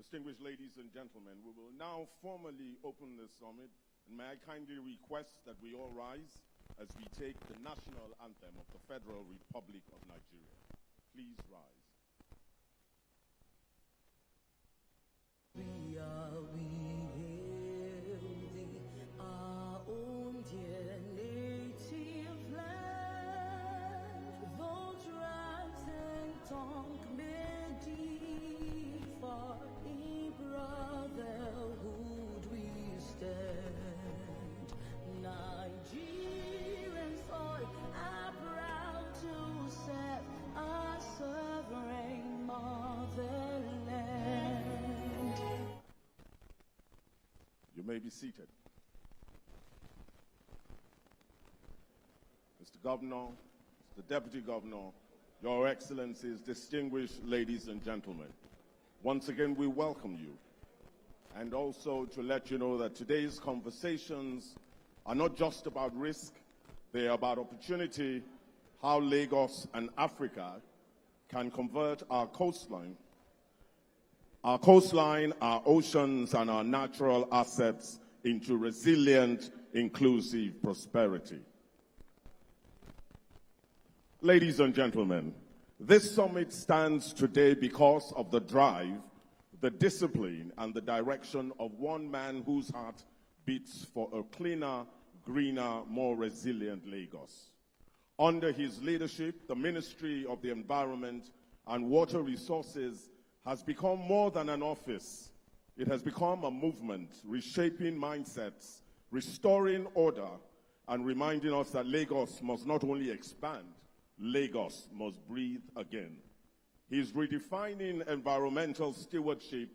Distinguished ladies and gentlemen, we will now formally open the summit, and may I kindly request that we all rise as we take the national anthem of the Federal Republic of Nigeria. Please rise. We hail thee, our own dear native land, though tribes and tongue may differ, in brotherhood we stand. Nigerians all are proud to serve our sovereign motherland. You may be seated. Mr. Governor, Mr. Deputy Governor, Your Excellencies, distinguished ladies and gentlemen, once again we welcome you. And also to let you know that today's conversations are not just about risk, they are about opportunity, how Lagos and Africa can convert our coastline, our oceans, and our natural assets into resilient, inclusive prosperity. Ladies and gentlemen, this summit stands today because of the drive, the discipline, and the direction of one man whose heart beats for a cleaner, greener, more resilient Lagos. Under his leadership, the Ministry of the Environment and Water Resources has become more than an office. It has become a movement, reshaping mindsets, restoring order, and reminding us that Lagos must not only expand, Lagos must breathe again. He is redefining environmental stewardship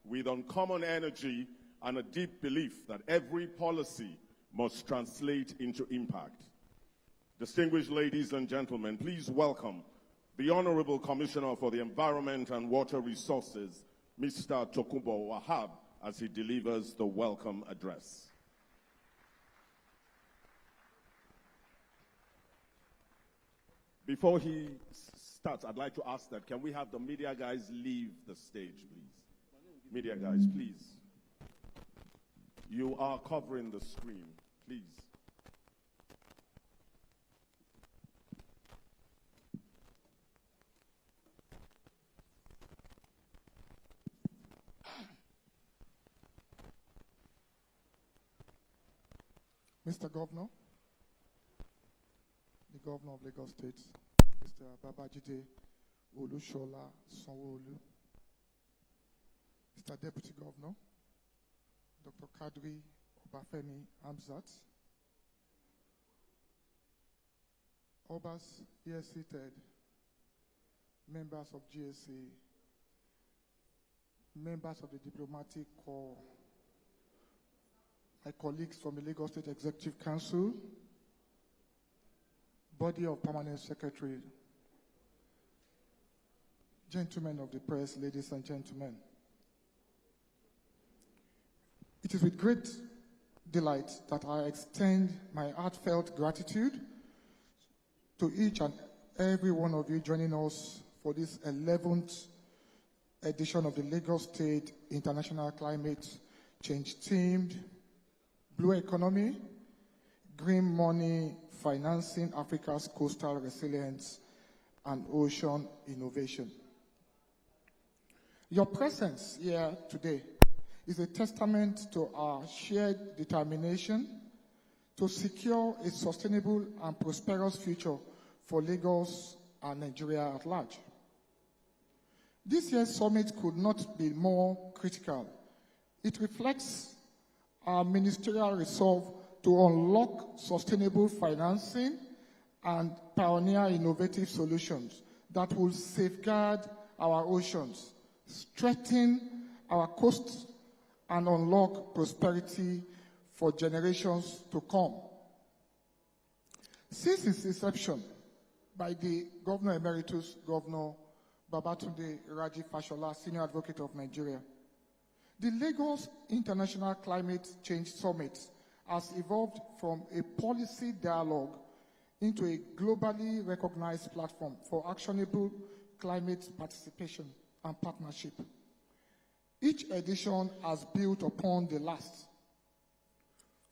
with uncommon energy and a deep belief that every policy must translate into impact. Distinguished ladies and gentlemen, please welcome the Honorable Commissioner for the Environment and Water Resources, Mr. Tokunbo Wahab, as he delivers the welcome address. Before he starts, I'd like to ask that, can we have the media guys leave the stage, please? Media guys, please. You are covering the screen, please. Mr. Governor, the Governor of Lagos State, Mr. Babajide Olushola Sanwo-Olu, Mr. Deputy Governor, Dr. Kadri Obafemi Hamzat, Obas here seated, members of GSA, members of the Diplomatic Corps, my colleagues from the Lagos State Executive Council, body of permanent secretary, gentlemen of the press, ladies and gentlemen. It is with great delight that I extend my heartfelt gratitude to each and every one of you joining us for this 11th edition of the Lagos State International Climate Change themed Blue Economy, Green Money, Financing Africa's Coastal Resilience and Ocean Innovation. Your presence here today is a testament to our shared determination to secure a sustainable and prosperous future for Lagos and Nigeria at large. This year's summit could not be more critical. It reflects our ministerial resolve to unlock sustainable financing and pioneer innovative solutions that will safeguard our oceans, strengthen our coasts, and unlock prosperity for generations to come. Since its inception by the Governor Emeritus, Governor Babatunde Raji Fashola, Senior Advocate of Nigeria, the Lagos International Climate Change Summit has evolved from a policy dialogue into a globally recognized platform for actionable climate participation and partnership. Each edition has built upon the last,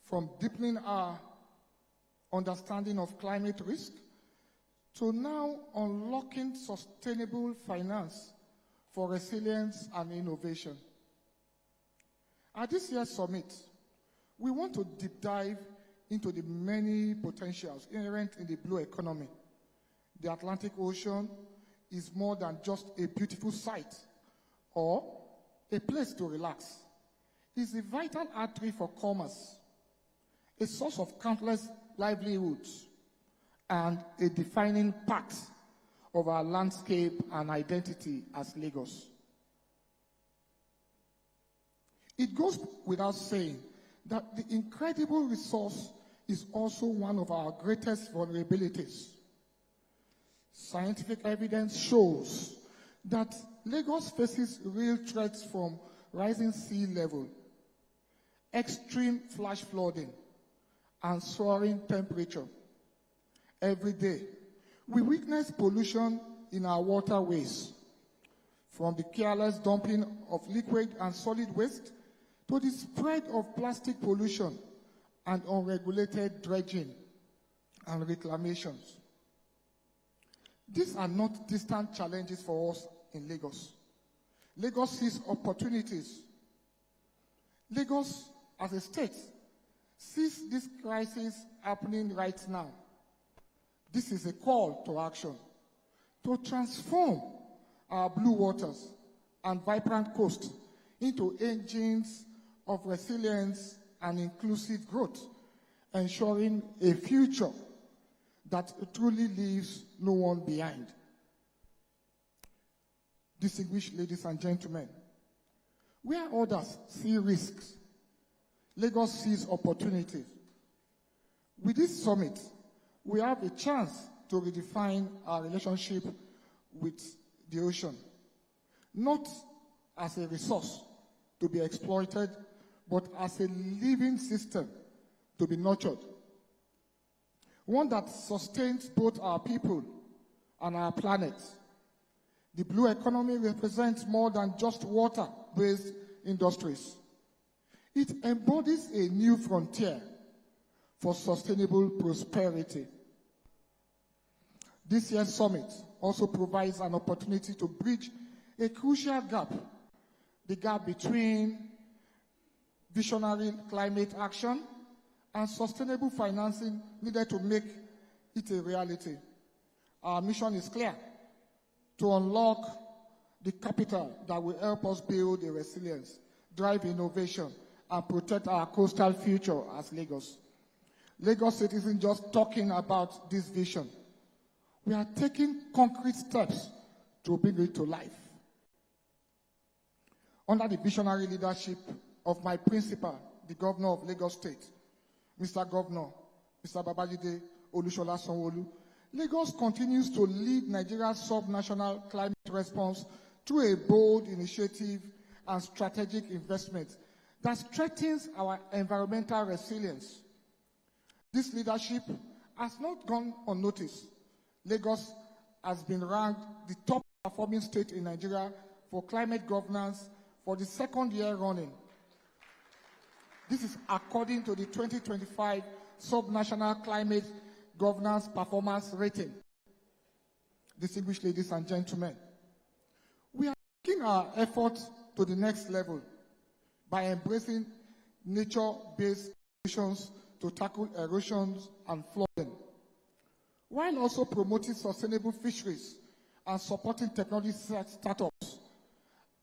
from deepening our understanding of climate risk to now unlocking sustainable finance for resilience and innovation. At this year's summit, we want to deep dive into the many potentials inherent in the blue economy. The Atlantic Ocean is more than just a beautiful sight or a place to relax. It's a vital artery for commerce, a source of countless livelihoods, and a defining part of our landscape and identity as Lagos. It goes without saying that the incredible resource is also one of our greatest vulnerabilities. Scientific evidence shows that Lagos faces real threats from rising sea level, extreme flash flooding, and soaring temperature. Every day, we witness pollution in our waterways, from the careless dumping of liquid and solid waste to the spread of plastic pollution and unregulated dredging and reclamations. These are not distant challenges for us in Lagos. Lagos sees opportunities. Lagos, as a state, sees this crisis happening right now. This is a call to action to transform our blue waters and vibrant coast into engines of resilience and inclusive growth, ensuring a future that truly leaves no one behind. Distinguished ladies and gentlemen, where others see risks, Lagos sees opportunities. With this summit, we have a chance to redefine our relationship with the ocean, not as a resource to be exploited, but as a living system to be nurtured. One that sustains both our people and our planet. The blue economy represents more than just water-based industries. It embodies a new frontier for sustainable prosperity. This year's summit also provides an opportunity to bridge a crucial gap, the gap between visionary climate action and sustainable financing needed to make it a reality. Our mission is clear: to unlock the capital that will help us build a resilience, drive innovation, and protect our coastal future as Lagos. Lagos State isn't just talking about this vision. We are taking concrete steps to bring it to life. Under the visionary leadership of my principal, the Governor of Lagos State, Mr. Governor, Mr. Babajide Olusola Sanwo-Olu, Lagos continues to lead Nigeria's sub-national climate response through a bold initiative and strategic investment that strengthens our environmental resilience. This leadership has not gone unnoticed. Lagos has been ranked the top performing state in Nigeria for climate governance for the second year running. This is according to the 2025 Sub-National Climate Governance Performance Rating. Distinguished ladies and gentlemen, we are taking our efforts to the next level by embracing nature-based solutions to tackle erosions and flooding, while also promoting sustainable fisheries and supporting technology startups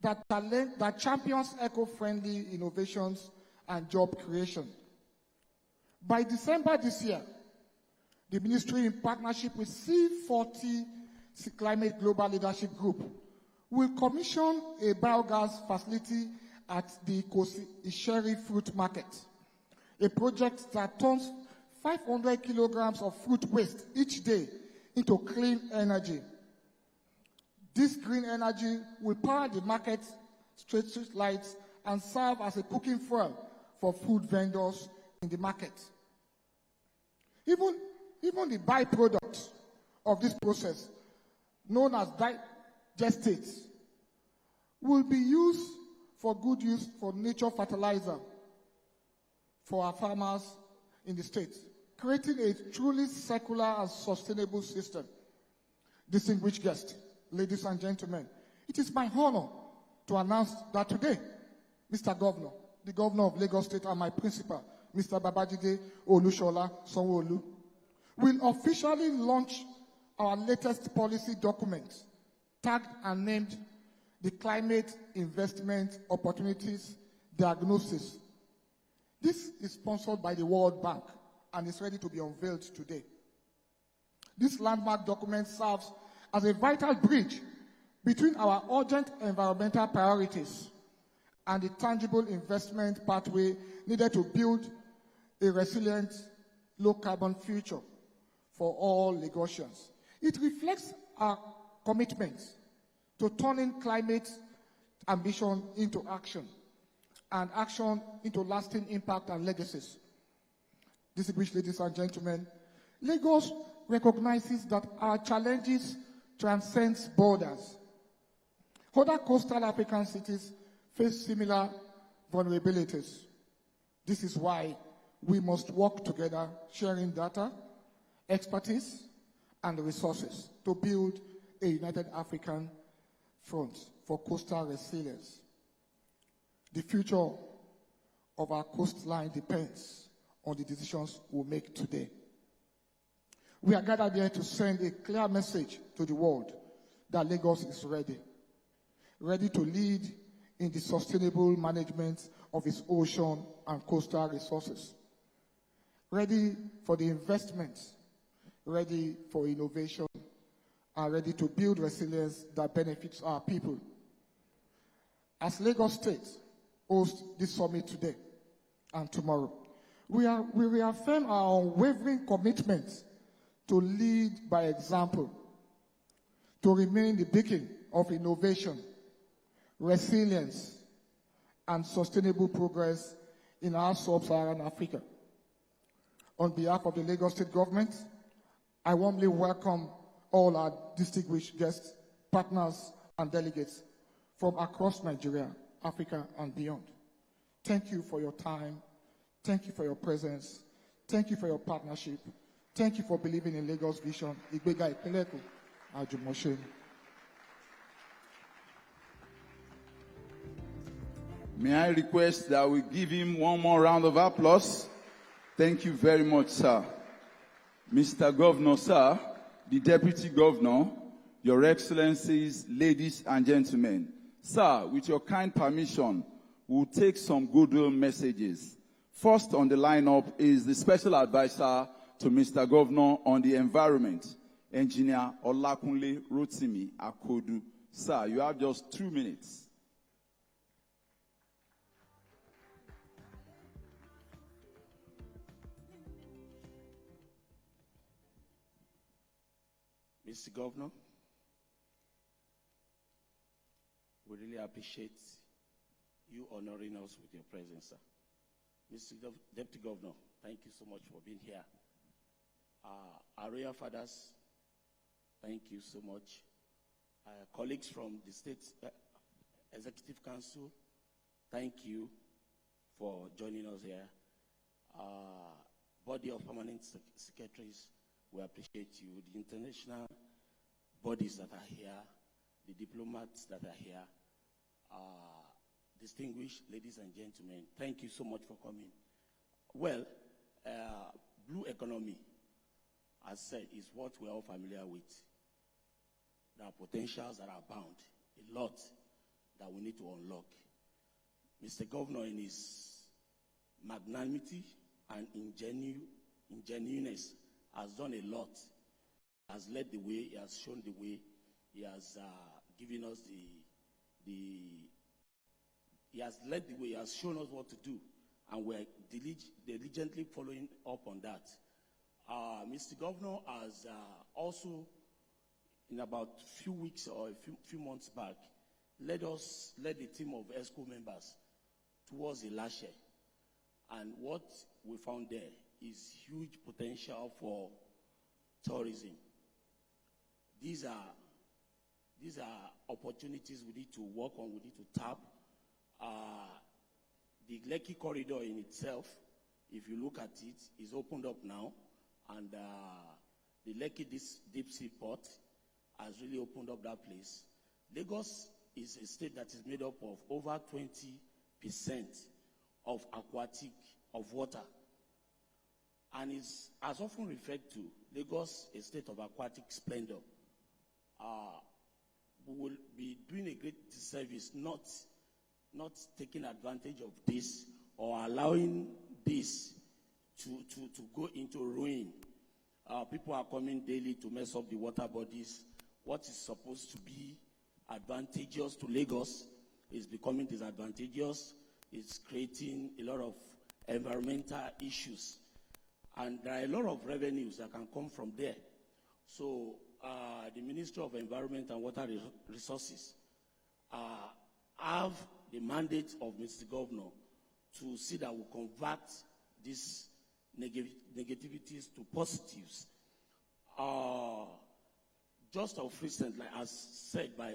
that champions eco-friendly innovations and job creation. By December this year, the ministry, in partnership with C40 Climate Global Leadership Group, will commission a biogas facility at the Isheri Fruit Market, a project that turns 500 kilograms of fruit waste each day into clean energy. This green energy will power the market's street lights and serve as a cooking fuel for food vendors in the market. Even the byproduct of this process, known as digestates, will be used for good use for nature fertilizer for our farmers in the state, creating a truly circular and sustainable system. Distinguished guests, ladies and gentlemen, it is my honor to announce that today, Mr. Governor, the Governor of Lagos State, and my principal, Mr. Babajide Olushola Sanwo-Olu, will officially launch our latest policy document, tagged and named the Climate Investment Opportunities Diagnosis. This is sponsored by the World Bank and is ready to be unveiled today. This landmark document serves as a vital bridge between our urgent environmental priorities and the tangible investment pathway needed to build a resilient, low-carbon future for all Lagosians. It reflects our commitment to turning climate ambition into action and action into lasting impact and legacies. Distinguished ladies and gentlemen, Lagos recognizes that our challenges transcend borders. Other coastal African cities face similar vulnerabilities. This is why we must work together, sharing data, expertise, and resources to build a united African front for coastal resilience. The future of our coastline depends on the decisions we make today. We are gathered here to send a clear message to the world that Lagos is ready to lead in the sustainable management of its ocean and coastal resources, ready for the investments, ready for innovation, and ready to build resilience that benefits our people. As Lagos State hosts this summit today and tomorrow, we reaffirm our unwavering commitment to lead by example, to remain the beacon of innovation, resilience, and sustainable progress in our sub-Saharan Africa. On behalf of the Lagos State government, I warmly welcome all our distinguished guests, partners, and delegates from across Nigeria, Africa, and beyond. Thank you for your time. Thank you for your presence. Thank you for your partnership. Thank you for believing in Lagos vision. Igbega Ìpínlẹ̀ Èkó, Àjùmọ̀ṣe. May I request that we give him one more round of applause? Thank you very much, sir. Mr. Governor, sir, the Deputy Governor, Your Excellencies, ladies and gentlemen. Sir, with your kind permission, we'll take some goodwill messages. First on the lineup is the Special Advisor to Mr. Governor on the Environment, Engineer Olakunle Rotimi Akodu. Sir, you have just 2 minutes. Mr. Governor, we really appreciate you honoring us with your presence, sir. Mr. Deputy Governor, thank you so much for being here. Our royal fathers, thank you so much. Colleagues from the State Executive Council, thank you for joining us here. Body of permanent secretaries, we appreciate you. The international bodies that are here, the diplomats that are here, distinguished ladies and gentlemen, thank you so much for coming. Well, blue economy, as said, is what we're all familiar with. There are potentials that are bound, a lot that we need to unlock. Mr. Governor, in his magnanimity and ingenuineness, has done a lot, has led the way, he has shown the way, he has given us he has led the way, he has shown us what to do, and we're diligently following up on that. Mr. Governor has also, in about a few weeks or a few months back, led the team of ESCO members towards Elashe. And what we found there is huge potential for tourism. These are opportunities we need to work on, we need to tap. The Lekki corridor in itself, if you look at it, is opened up now, and the Lekki deep sea port has really opened up that place. Lagos is a state that is made up of over 20% of water, and is as often referred to Lagos a state of aquatic splendor. We will be doing a great disservice not taking advantage of this or allowing this to go into ruin. People are coming daily to mess up the water bodies. What is supposed to be advantageous to Lagos is becoming disadvantageous. It's creating a lot of environmental issues. And there are a lot of revenues that can come from there. So the Ministry of Environment and Water Resources have the mandate of Mr. Governor to see that we convert these negativities to positives. Just of recently, as said by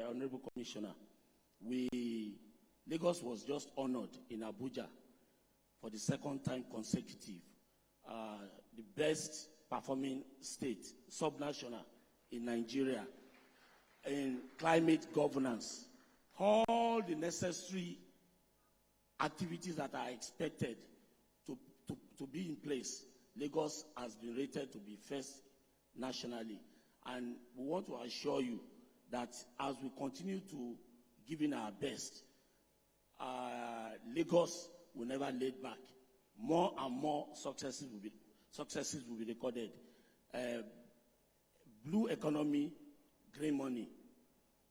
Honorable Commissioner, Lagos was just honored in Abuja for the second time consecutive, the best performing state, subnational in Nigeria, in climate governance. All the necessary activities that are expected to be in place, Lagos has been rated to be first nationally. And we want to assure you that as we continue to give in our best, Lagos will never let back. More and more successes will be recorded. Blue economy, green money,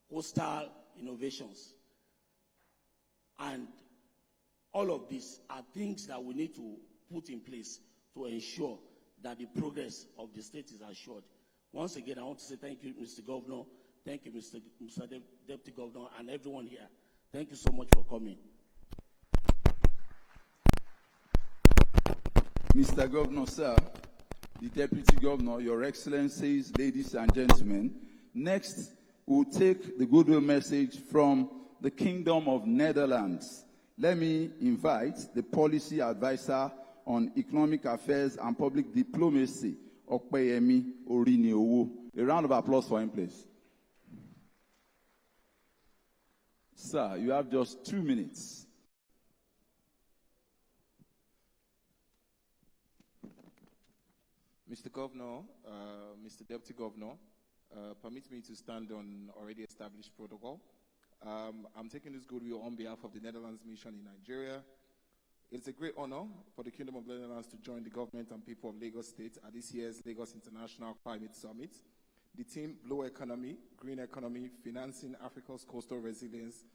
coastal innovations, and all of these are things that we need to put in place to ensure that the progress of the state is assured. Once again, I want to say thank you, Mr. Governor. Thank you, Mr. Deputy Governor, and everyone here. Thank you so much for coming. Mr. Governor, sir, the Deputy Governor, Your Excellencies, ladies and gentlemen, next we'll take the goodwill message from the Kingdom of Netherlands. Let me invite the Policy Advisor on Economic Affairs and Public Diplomacy, Okpeyemi Oriniowo. A round of applause for him, please. Sir, you have just 2 minutes. Mr. Governor, Mr. Deputy Governor, permit me to stand on already established protocol. I'm taking this goodwill on behalf of the Netherlands Mission in Nigeria. It's a great honor for the Kingdom of Netherlands to join the government and people of Lagos State at this year's Lagos International Climate Summit. The theme, Blue Economy, Green Economy, Financing Africa's Coastal Resilience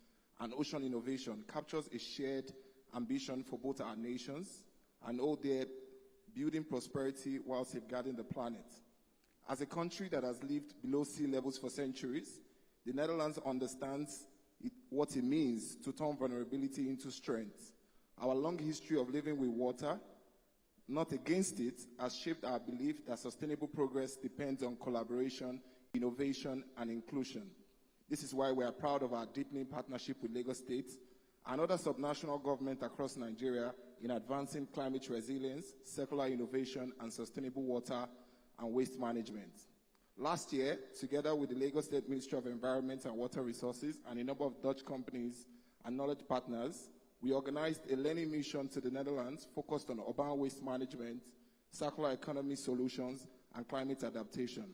and Ocean Innovation, captures a shared ambition for both our nations and all their building prosperity while safeguarding the planet. As a country that has lived below sea levels for centuries, the Netherlands understands what it means to turn vulnerability into strength. Our long history of living with water, not against it, has shaped our belief that sustainable progress depends on collaboration, innovation, and inclusion. This is why we are proud of our deepening partnership with Lagos State and other subnational governments across Nigeria in advancing climate resilience, circular innovation, and sustainable water and waste management. Last year, together with the Lagos State Ministry of Environment and Water Resources and a number of Dutch companies and knowledge partners, we organized a learning mission to the Netherlands focused on urban waste management, circular economy solutions, and climate adaptation.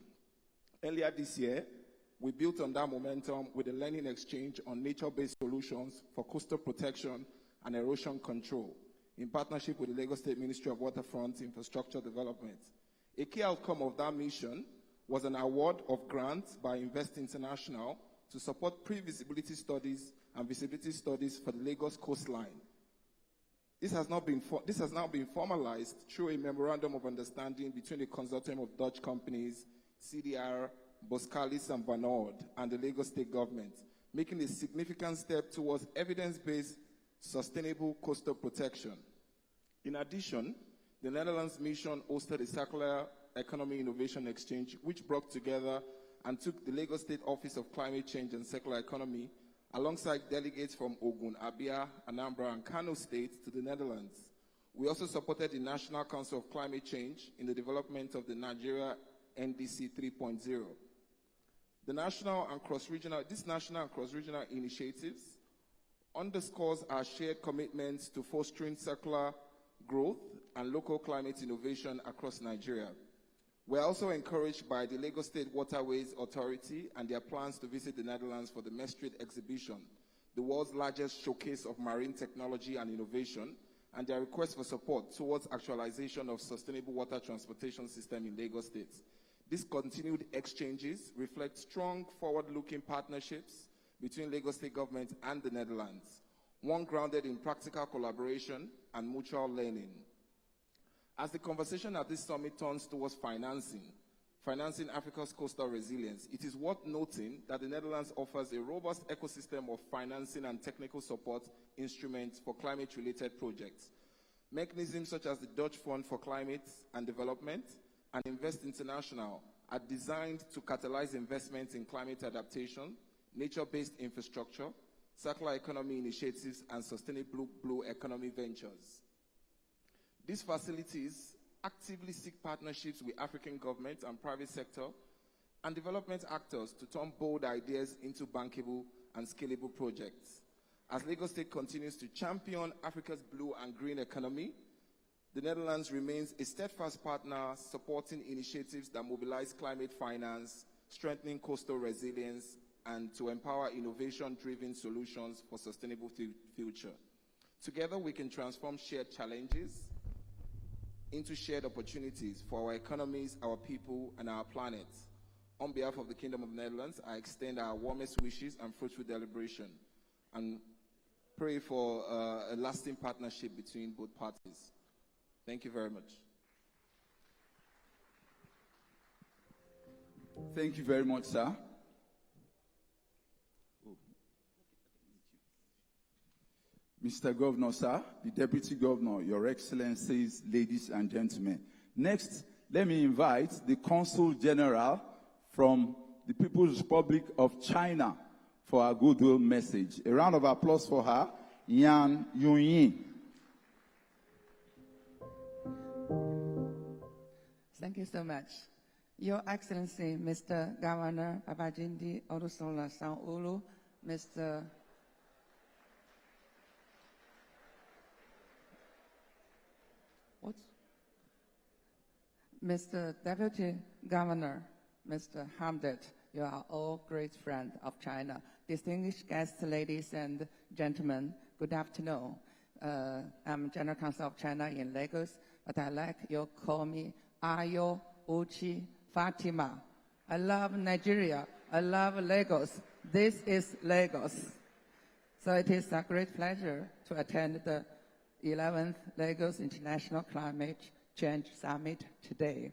Earlier this year, we built on that momentum with a learning exchange on nature-based solutions for coastal protection and erosion control in partnership with the Lagos State Ministry of Waterfront Infrastructure Development. A key outcome of that mission was an award of grants by Invest International to support pre-visibility studies and visibility studies for the Lagos coastline. This has now been formalized through a memorandum of understanding between a consortium of Dutch companies, CDR, Boskalis and Van Oord, and the Lagos State government, making a significant step towards evidence-based sustainable coastal protection. In addition, the Netherlands Mission hosted a circular economy innovation exchange, which brought together and took the Lagos State Office of Climate Change and Circular Economy alongside delegates from Ogun, Abia, Anambra, and Kano states to the Netherlands. We also supported the National Council of Climate Change in the development of the Nigeria NDC 3.0. These national and cross-regional initiatives underscores our shared commitments to fostering circular growth and local climate innovation across Nigeria. We're also encouraged by the Lagos State Waterways Authority and their plans to visit the Netherlands for the Maastricht exhibition, the world's largest showcase of marine technology and innovation, and their request for support towards actualization of sustainable water transportation system in Lagos State. These continued exchanges reflect strong forward-looking partnerships between Lagos State government and the Netherlands, one grounded in practical collaboration and mutual learning. As the conversation at this summit turns towards financing Africa's coastal resilience, it is worth noting that the Netherlands offers a robust ecosystem of financing and technical support instruments for climate-related projects. Mechanisms such as the Dutch Fund for Climate and Development and Invest International are designed to catalyze investments in climate adaptation, nature-based infrastructure, circular economy initiatives, and sustainable blue economy ventures. These facilities actively seek partnerships with African government and private sector and development actors to turn bold ideas into bankable and scalable projects. As Lagos State continues to champion Africa's blue and green economy, the Netherlands remains a steadfast partner supporting initiatives that mobilize climate finance, strengthening coastal resilience, and to empower innovation-driven solutions for sustainable future. Together, we can transform shared challenges into shared opportunities for our economies, our people, and our planet. On behalf of the Kingdom of Netherlands, I extend our warmest wishes and fruitful deliberation and pray for a lasting partnership between both parties. Thank you very much. Thank you very much, sir. Mr. Governor, sir, the Deputy Governor, Your Excellencies, ladies and gentlemen. Next, let me invite the Consul General from the People's Republic of China for our goodwill message. A round of applause for her, Yan Yunyin. Thank you so much. Your Excellency, Mr. Governor Babajide Olusola Sanwo-Olu, Mr. Deputy Governor, Mr. Hamdet, you are all great friends of China. Distinguished guests, ladies and gentlemen, good afternoon. I'm General Counsel of China in Lagos, but I like you call me Ayo Uchi Fatima. I love Nigeria. I love Lagos. This is Lagos. So it is a great pleasure to attend the 11th Lagos International Climate Change Summit today.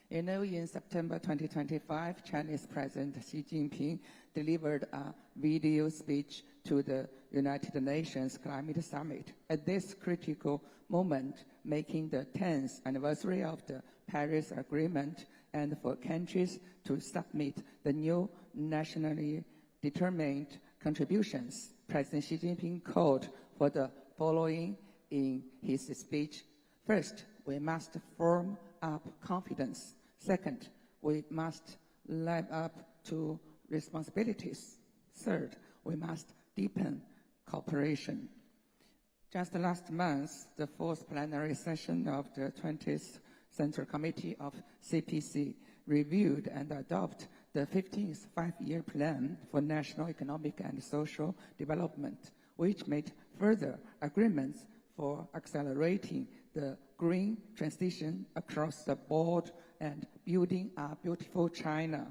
You know, in September 2025, Chinese President Xi Jinping delivered a video speech to the United Nations Climate Summit. At this critical moment, making the 10th anniversary of the Paris Agreement and for countries to submit the new nationally determined contributions, President Xi Jinping called for the following in his speech. First, we must firm up confidence. Second, we must live up to responsibilities. Third, we must deepen cooperation. Just last month, the fourth plenary session of the 20th Central Committee of CPC reviewed and adopted the 15th five-year plan for national economic and social development, which made further agreements for accelerating the green transition across the board and building a beautiful China,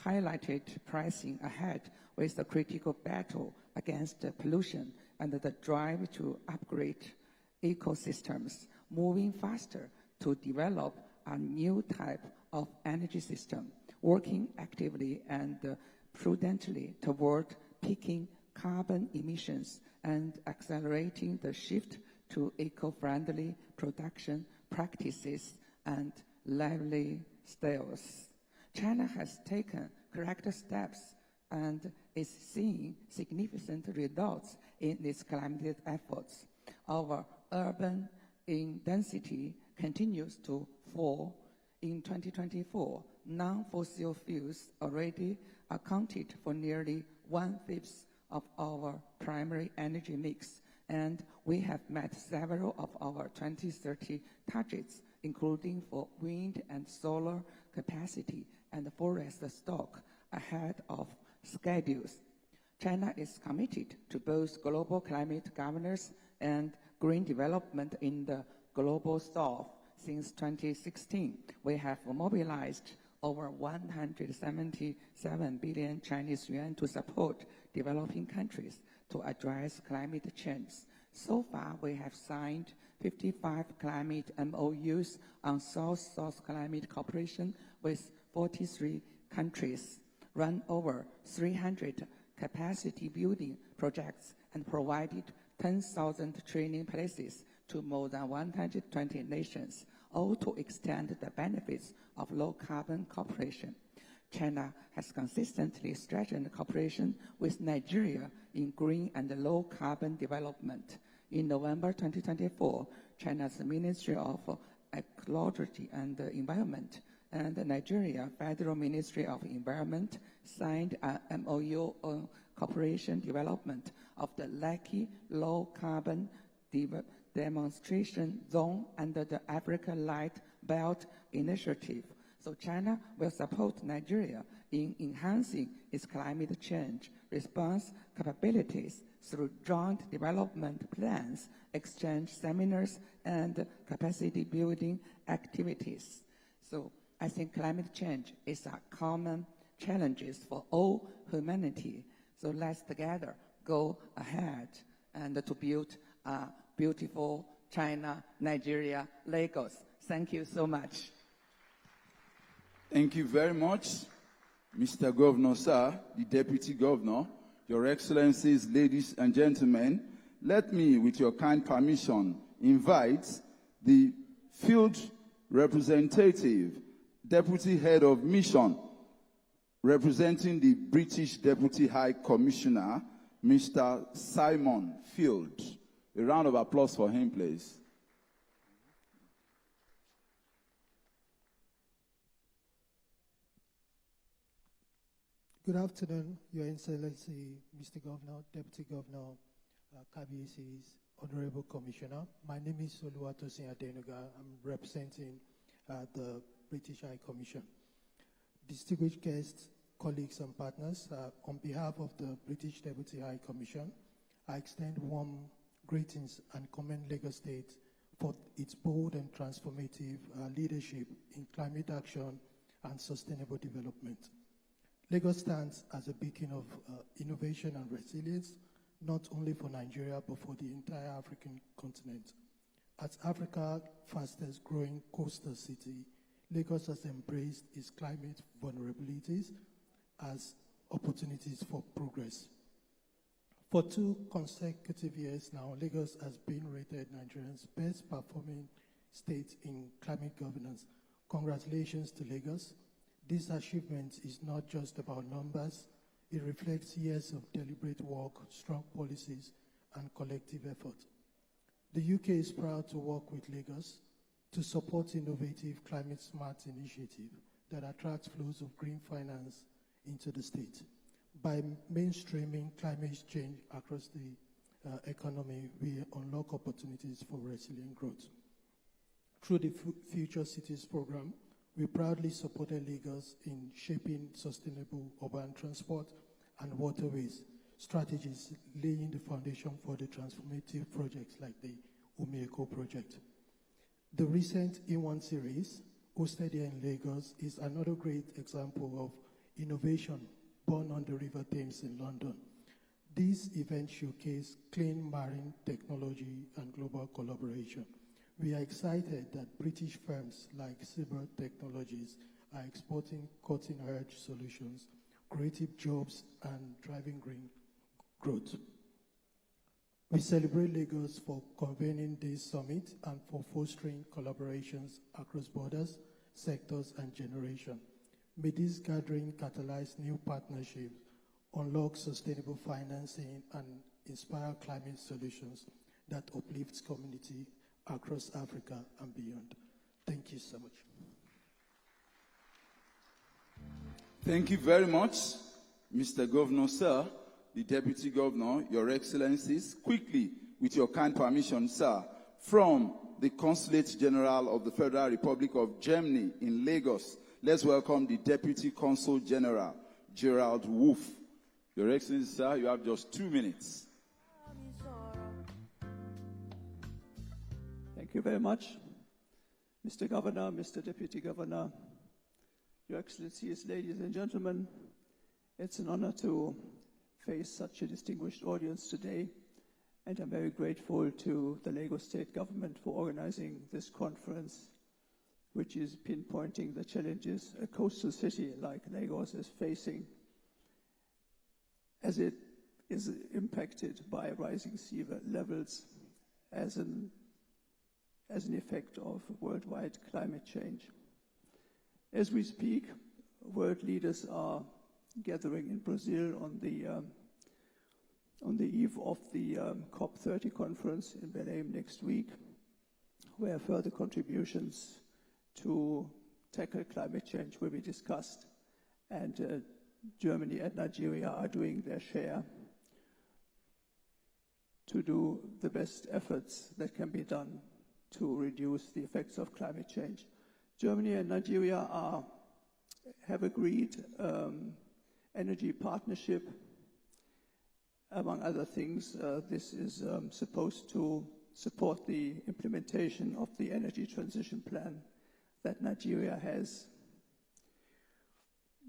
highlighted pressing ahead with the critical battle against pollution and the drive to upgrade ecosystems, moving faster to develop a new type of energy system, working actively and prudently toward peaking carbon emissions and accelerating the shift to eco-friendly production practices and lively styles. China has taken correct steps and is seeing significant results in its climate efforts. Our urban density continues to fall. In 2024, non-fossil fuels already accounted for nearly 1/5 of our primary energy mix, and we have met several of our 2030 targets, including for wind and solar capacity and forest stock ahead of schedules. China is committed to both global climate governance and green development in the global south. Since 2016, we have mobilized over 177 billion Chinese yuan to support developing countries to address climate change. So far, we have signed 55 climate MOUs on South-South climate cooperation with 43 countries, run over 300 capacity building projects, and provided 10,000 training places to more than 120 nations, all to extend the benefits of low-carbon cooperation. China has consistently strengthened cooperation with Nigeria in green and low-carbon development. In November 2024, China's Ministry of Ecology and Environment and the Nigeria Federal Ministry of Environment signed an MOU on cooperation development of the Lekki low-carbon demonstration zone under the Africa Light Belt Initiative. So China will support Nigeria in enhancing its climate change response capabilities through joint development plans, exchange seminars, and capacity building activities. So I think climate change is a common challenge for all humanity. So let's together go ahead and to build a beautiful China, Nigeria, Lagos. Thank you so much. Thank you very much, Mr. Governor, sir, the Deputy Governor, Your Excellencies, ladies and gentlemen. Let me, with your kind permission, invite the Field Representative, Deputy Head of Mission, representing the British Deputy High Commissioner, Mr. Simon Field. A round of applause for him, please. Good afternoon, Your Excellency, Mr. Governor, Deputy Governor, KBC's Honorable Commissioner. My name is Oluwatosin Adenuga. I'm representing the British High Commission. Distinguished guests, colleagues, and partners, on behalf of the British Deputy High Commission, I extend warm greetings and commend Lagos State for its bold and transformative leadership in climate action and sustainable development. Lagos stands as a beacon of innovation and resilience, not only for Nigeria, but for the entire African continent. As Africa's fastest growing coastal city, Lagos has embraced its climate vulnerabilities as opportunities for progress. For 2 consecutive years now, Lagos has been rated Nigeria's best performing state in climate governance. Congratulations to Lagos. This achievement is not just about numbers. It reflects years of deliberate work, strong policies, and collective effort. The UK is proud to work with Lagos to support innovative climate-smart initiative that attracts flows of green finance into the state. By mainstreaming climate change across the economy, we unlock opportunities for resilient growth. Through the Future Cities program, we proudly supported Lagos in shaping sustainable urban transport and waterways strategies, laying the foundation for the transformative projects like the Umieko project. The recent E1 series, hosted here in Lagos, is another great example of innovation born on the River Thames in London. These events showcase clean marine technology and global collaboration. We are excited that British firms like Cyber Technologies are exporting cutting-edge solutions, creative jobs, and driving green growth. We celebrate Lagos for convening this summit and for fostering collaborations across borders, sectors, and generations. May this gathering catalyze new partnerships unlock sustainable financing, and inspire climate solutions that uplifts community across Africa and beyond. Thank you so much. Thank you very much, Mr. Governor, sir, the Deputy Governor, Your Excellencies. Quickly, with your kind permission, sir, from the Consulate General of the Federal Republic of Germany in Lagos, let's welcome the Deputy Consul General, Gerald Wolf. Your Excellency, sir, you have just 2 minutes. Thank you very much. Mr. Governor, Mr. Deputy Governor, Your Excellencies, ladies and gentlemen, it's an honor to face such a distinguished audience today, and I'm very grateful to the Lagos State Government for organizing this conference, which is pinpointing the challenges a coastal city like Lagos is facing as it is impacted by rising sea levels as an effect of worldwide climate change. As we speak, world leaders are gathering in Brazil on the eve of the COP30 conference in Belém next week, where further contributions to tackle climate change will be discussed. And Germany and Nigeria are doing their share to do the best efforts that can be done to reduce the effects of climate change. Germany and Nigeria have agreed energy partnership. Among other things, this is supposed to support the implementation of the energy transition plan that Nigeria has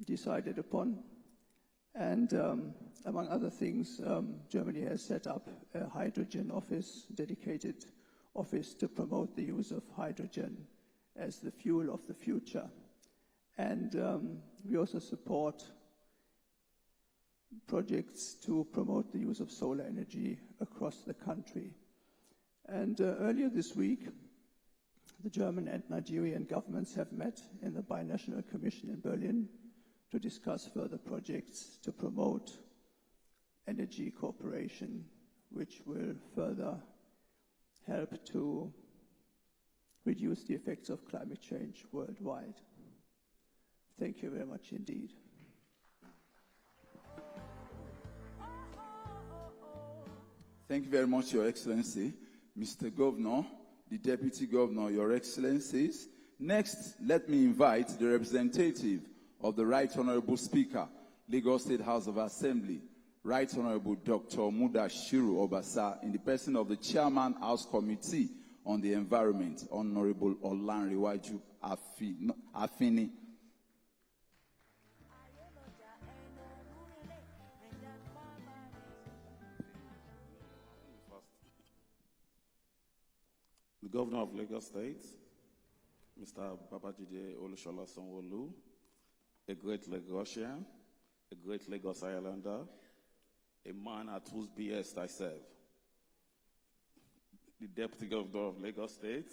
decided upon. And among other things, Germany has set up a hydrogen office, dedicated office to promote the use of hydrogen as the fuel of the future. And we also support projects to promote the use of solar energy across the country. And earlier this week, the German and Nigerian governments have met in the Binational Commission in Berlin to discuss further projects to promote energy cooperation, which will further help to reduce the effects of climate change worldwide. Thank you very much indeed. Thank you very much, Your Excellency. Mr. Governor, the Deputy Governor, Your Excellencies. Next, let me invite the representative of the Right Honorable Speaker, Lagos State House of Assembly, Right Honorable Dr. Mudashiru Obasa, in the person of the Chairman House Committee on the Environment, Honorable Olanrewaju Afini. The Governor of Lagos State, Mr. Babajide Olusola Sanwo-Olu, a great Lagosian, a great Lagos Islander, a man at whose behest I serve. The Deputy Governor of Lagos State,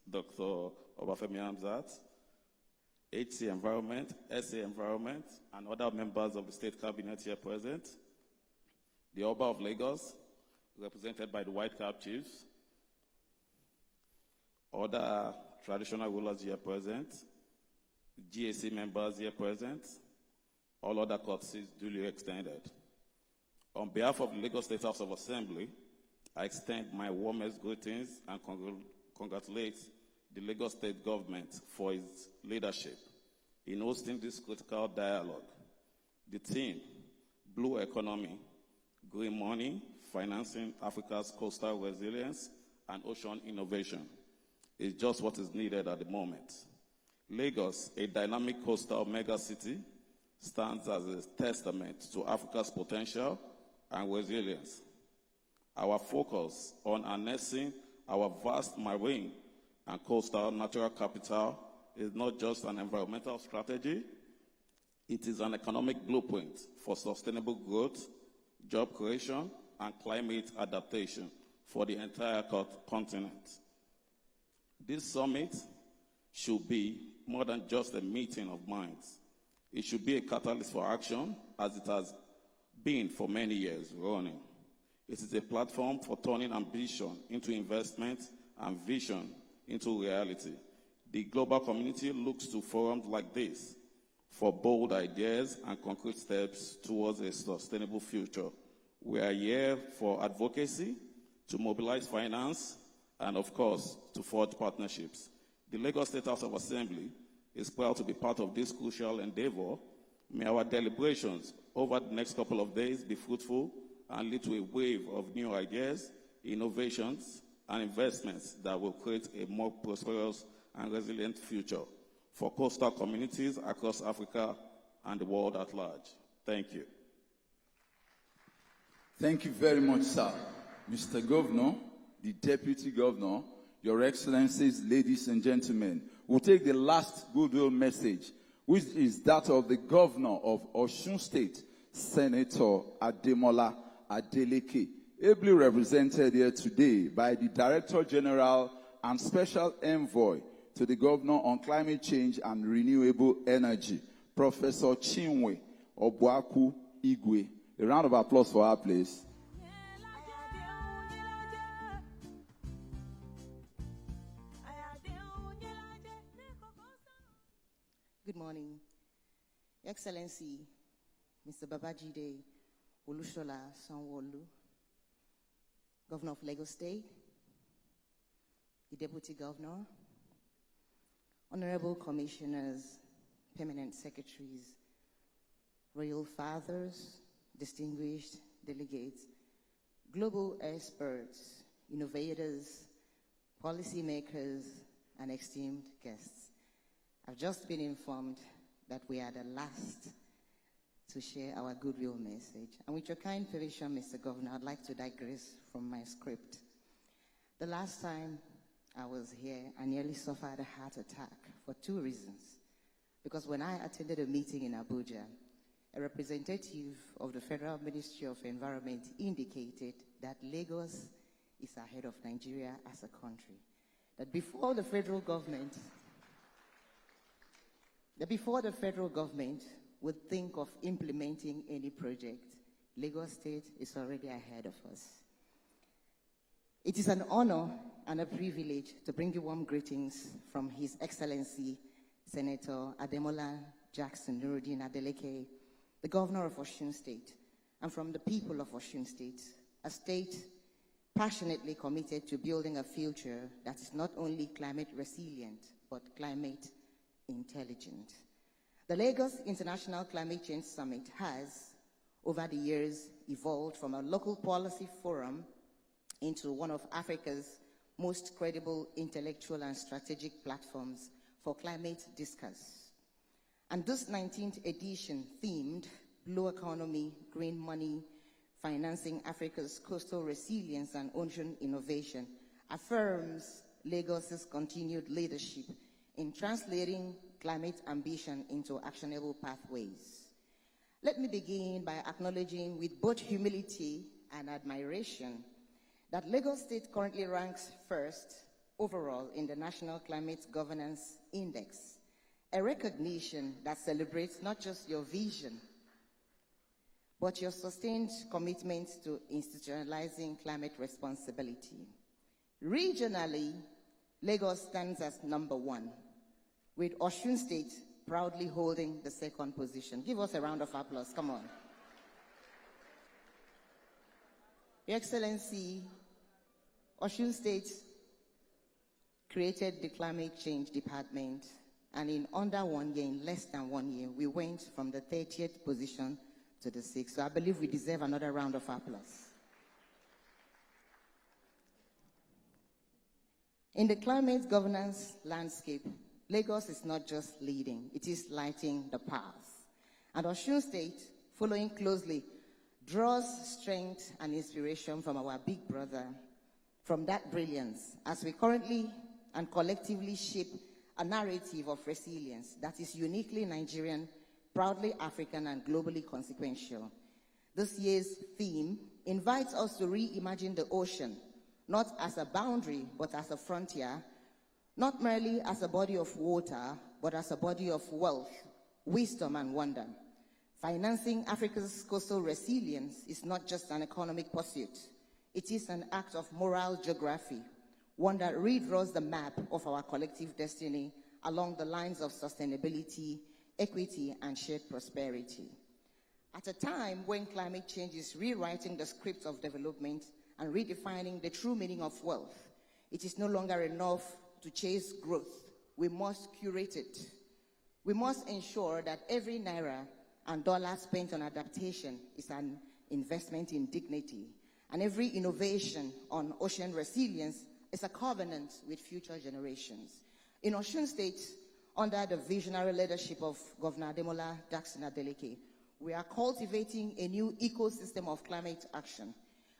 Dr. Obafemi Hamzat, HC Environment, SA Environment, and other members of the State Cabinet here present, the Oba of Lagos, represented by the White Cap Chiefs, other traditional rulers here present, GAC members here present, all other courtesies duly extended. On behalf of the Lagos State House of Assembly, I extend my warmest greetings and congratulate the Lagos State government for its leadership in hosting this critical dialogue. The theme, Blue Economy, Green Money, Financing Africa's Coastal Resilience and Ocean Innovation, is just what is needed at the moment. Lagos, a dynamic coastal megacity, stands as a testament to Africa's potential and resilience. Our focus on harnessing our vast marine and coastal natural capital is not just an environmental strategy, it is an economic blueprint for sustainable growth, job creation, and climate adaptation for the entire continent. This summit should be more than just a meeting of minds. It should be a catalyst for action, as it has been for many years running. It is a platform for turning ambition into investment and vision into reality. The global community looks to forums like this for bold ideas and concrete steps towards a sustainable future. We are here for advocacy, to mobilize finance, and of course, to forge partnerships. The Lagos State House of Assembly is proud to be part of this crucial endeavor. May our deliberations over the next couple of days be fruitful and lead to a wave of new ideas, innovations, and investments that will create a more prosperous and resilient future for coastal communities across Africa and the world at large. Thank you. Thank you very much, sir. Mr. Governor, the Deputy Governor, Your Excellencies, ladies and gentlemen, we'll take the last goodwill message, which is that of the Governor of Osun State, Senator Ademola Adeleke, ably represented here today by the Director General and Special Envoy to the Governor on Climate Change and Renewable Energy, Professor Chinwe Obuaku Igwe. A round of applause for her, please. Good morning. Your Excellency, Mr. Babajide Olushola Sanwo-Olu, Governor of Lagos State, the Deputy Governor, Honorable Commissioners, Permanent Secretaries, Royal Fathers, distinguished delegates, global experts, innovators, policymakers, and esteemed guests. I've just been informed that we are the last to share our goodwill message. And with your kind permission, Mr. Governor, I'd like to digress from my script. The last time I was here, I nearly suffered a heart attack for two reasons. Because when I attended a meeting in Abuja, a representative of the Federal Ministry of Environment indicated that Lagos is ahead of Nigeria as a country. That before the federal government would think of implementing any project, Lagos State is already ahead of us. It is an honor and a privilege to bring you warm greetings from His Excellency, Senator Ademola Jackson Nuruddin Adeleke, the Governor of Osun State, and from the people of Osun State, a state passionately committed to building a future that is not only climate resilient, but climate intelligent. The Lagos International Climate Change Summit has, over the years, evolved from a local policy forum into one of Africa's most credible intellectual and strategic platforms for climate discourse. And this 19th edition, themed Blue Economy, Green Money, Financing Africa's Coastal Resilience and Ocean Innovation, affirms Lagos's continued leadership in translating climate ambition into actionable pathways. Let me begin by acknowledging with both humility and admiration that Lagos State currently ranks first overall in the National Climate Governance Index, a recognition that celebrates not just your vision, but your sustained commitment to institutionalizing climate responsibility. Regionally, Lagos stands as number one, with Osun State proudly holding the second position. Give us a round of applause, come on. Your Excellency, Osun State created the Climate Change Department, and in under 1 year, in less than 1 year, we went from the 30th position to the 6th. So I believe we deserve another round of applause. In the climate governance landscape, Lagos is not just leading, it is lighting the path. And Osun State, following closely, draws strength and inspiration from our big brother, from that brilliance, as we currently and collectively shape a narrative of resilience that is uniquely Nigerian, proudly African, and globally consequential. This year's theme invites us to reimagine the ocean, not as a boundary, but as a frontier, not merely as a body of water, but as a body of wealth, wisdom, and wonder. Financing Africa's coastal resilience is not just an economic pursuit. It is an act of moral geography, one that redraws the map of our collective destiny along the lines of sustainability, equity, and shared prosperity. At a time when climate change is rewriting the script of development and redefining the true meaning of wealth, it is no longer enough to chase growth. We must curate it. We must ensure that every naira and dollar spent on adaptation is an investment in dignity, and every innovation on ocean resilience is a covenant with future generations. In Osun State, under the visionary leadership of Governor Ademola Jackson Adeleke, we are cultivating a new ecosystem of climate action,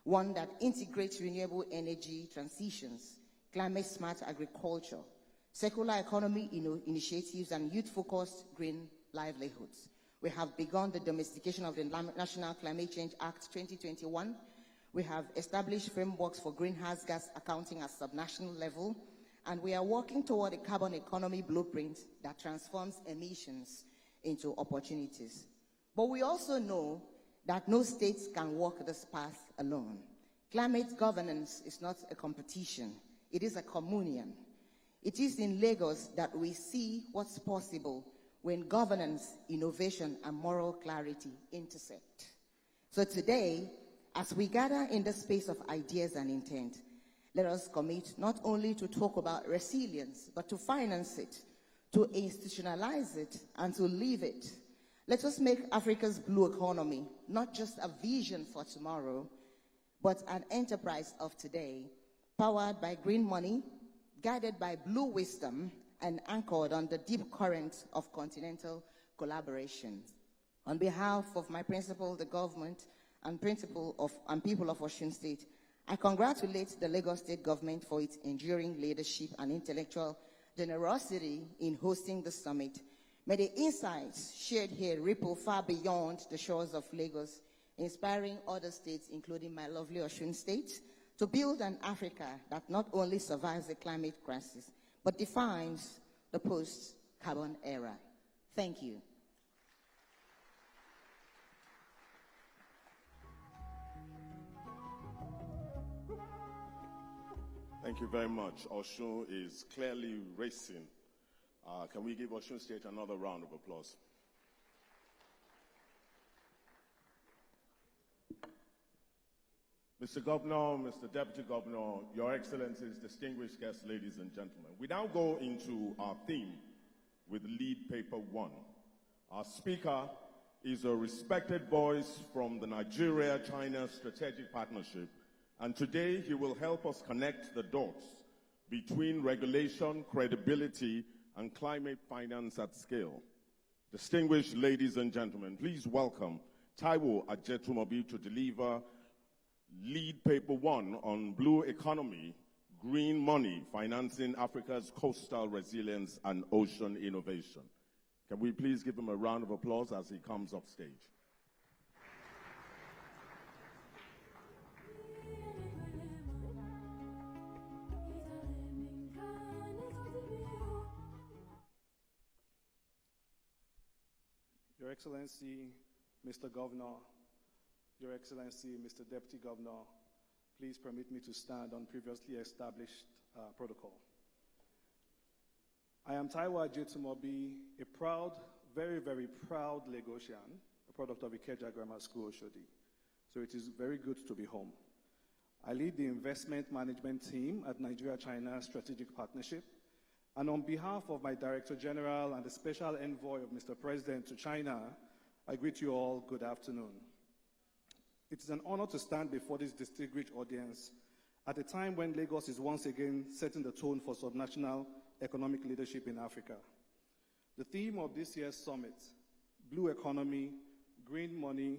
one that integrates renewable energy transitions, climate-smart agriculture, circular economy initiatives, and youth-focused green livelihoods. We have begun the domestication of the National Climate Change Act 2021. We have established frameworks for greenhouse gas accounting at subnational level, and we are working toward a carbon economy blueprint that transforms emissions into opportunities. But we also know that no state can walk this path alone. Climate governance is not a competition, it is a communion. It is in Lagos that we see what's possible when governance, innovation, and moral clarity intersect. So today, as we gather in the space of ideas and intent, let us commit not only to talk about resilience, but to finance it, to institutionalize it, and to live it. Let us make Africa's blue economy not just a vision for tomorrow, but an enterprise of today, powered by green money, guided by blue wisdom, and anchored on the deep current of continental collaboration. On behalf of my principal, the government, and people of Osun State, I congratulate the Lagos State government for its enduring leadership and intellectual generosity in hosting the summit. May the insights shared here ripple far beyond the shores of Lagos, inspiring other states, including my lovely Osun State, to build an Africa that not only survives the climate crisis, but defines the post-carbon era. Thank you. Thank you very much. Osun is clearly racing. Can we give Osun State another round of applause? Mr. Governor, Mr. Deputy Governor, Your Excellencies, distinguished guests, ladies and gentlemen. We now go into our theme with lead paper 1. Our speaker is a respected voice from the Nigeria-China Strategic Partnership, and today he will help us connect the dots between regulation, credibility, and climate finance at scale. Distinguished ladies and gentlemen, please welcome Taiwo Ajetumobi to deliver lead paper 1 on blue economy, green money, financing Africa's coastal resilience and ocean innovation. Can we please give him a round of applause as he comes off stage? Your Excellency, Mr. Governor, Your Excellency, Mr. Deputy Governor, please permit me to stand on previously established protocol. I am Taiwo Ajetumobi, a proud, very, very proud Lagosian, a product of Ikeja Grammar School, Oshodi. So it is very good to be home. I lead the investment management team at Nigeria-China Strategic Partnership. And on behalf of my Director General and the Special Envoy of Mr. President to China, I greet you all good afternoon. It is an honor to stand before this distinguished audience at a time when Lagos is once again setting the tone for subnational economic leadership in Africa. The theme of this year's summit, blue economy, green money,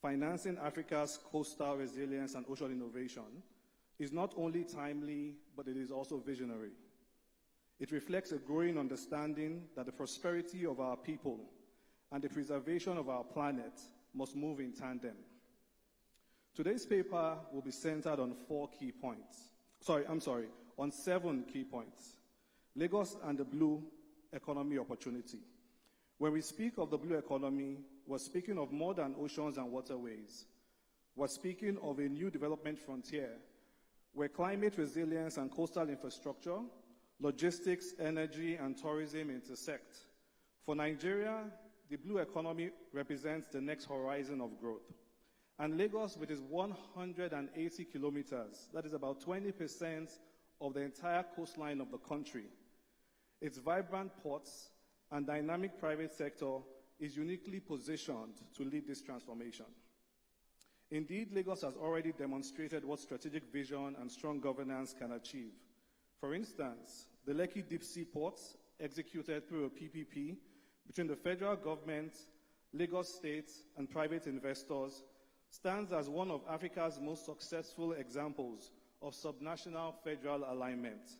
financing Africa's coastal resilience and ocean innovation, is not only timely, but it is also visionary. It reflects a growing understanding that the prosperity of our people and the preservation of our planet must move in tandem. Today's paper will be centered on on 7 key points. Lagos and the blue economy opportunity. When we speak of the blue economy, We're speaking of more than oceans and waterways. We're speaking of a new development frontier where climate resilience and coastal infrastructure, logistics, energy, and tourism intersect. For Nigeria, the blue economy represents the next horizon of growth. And Lagos, with its 180 kilometers, that is about 20% of the entire coastline of the country, its vibrant ports and dynamic private sector is uniquely positioned to lead this transformation. Indeed, Lagos has already demonstrated what strategic vision and strong governance can achieve. For instance, the Lekki Deep Sea Ports, executed through a PPP between the federal government, Lagos State, and private investors, stands as one of Africa's most successful examples of subnational federal alignment.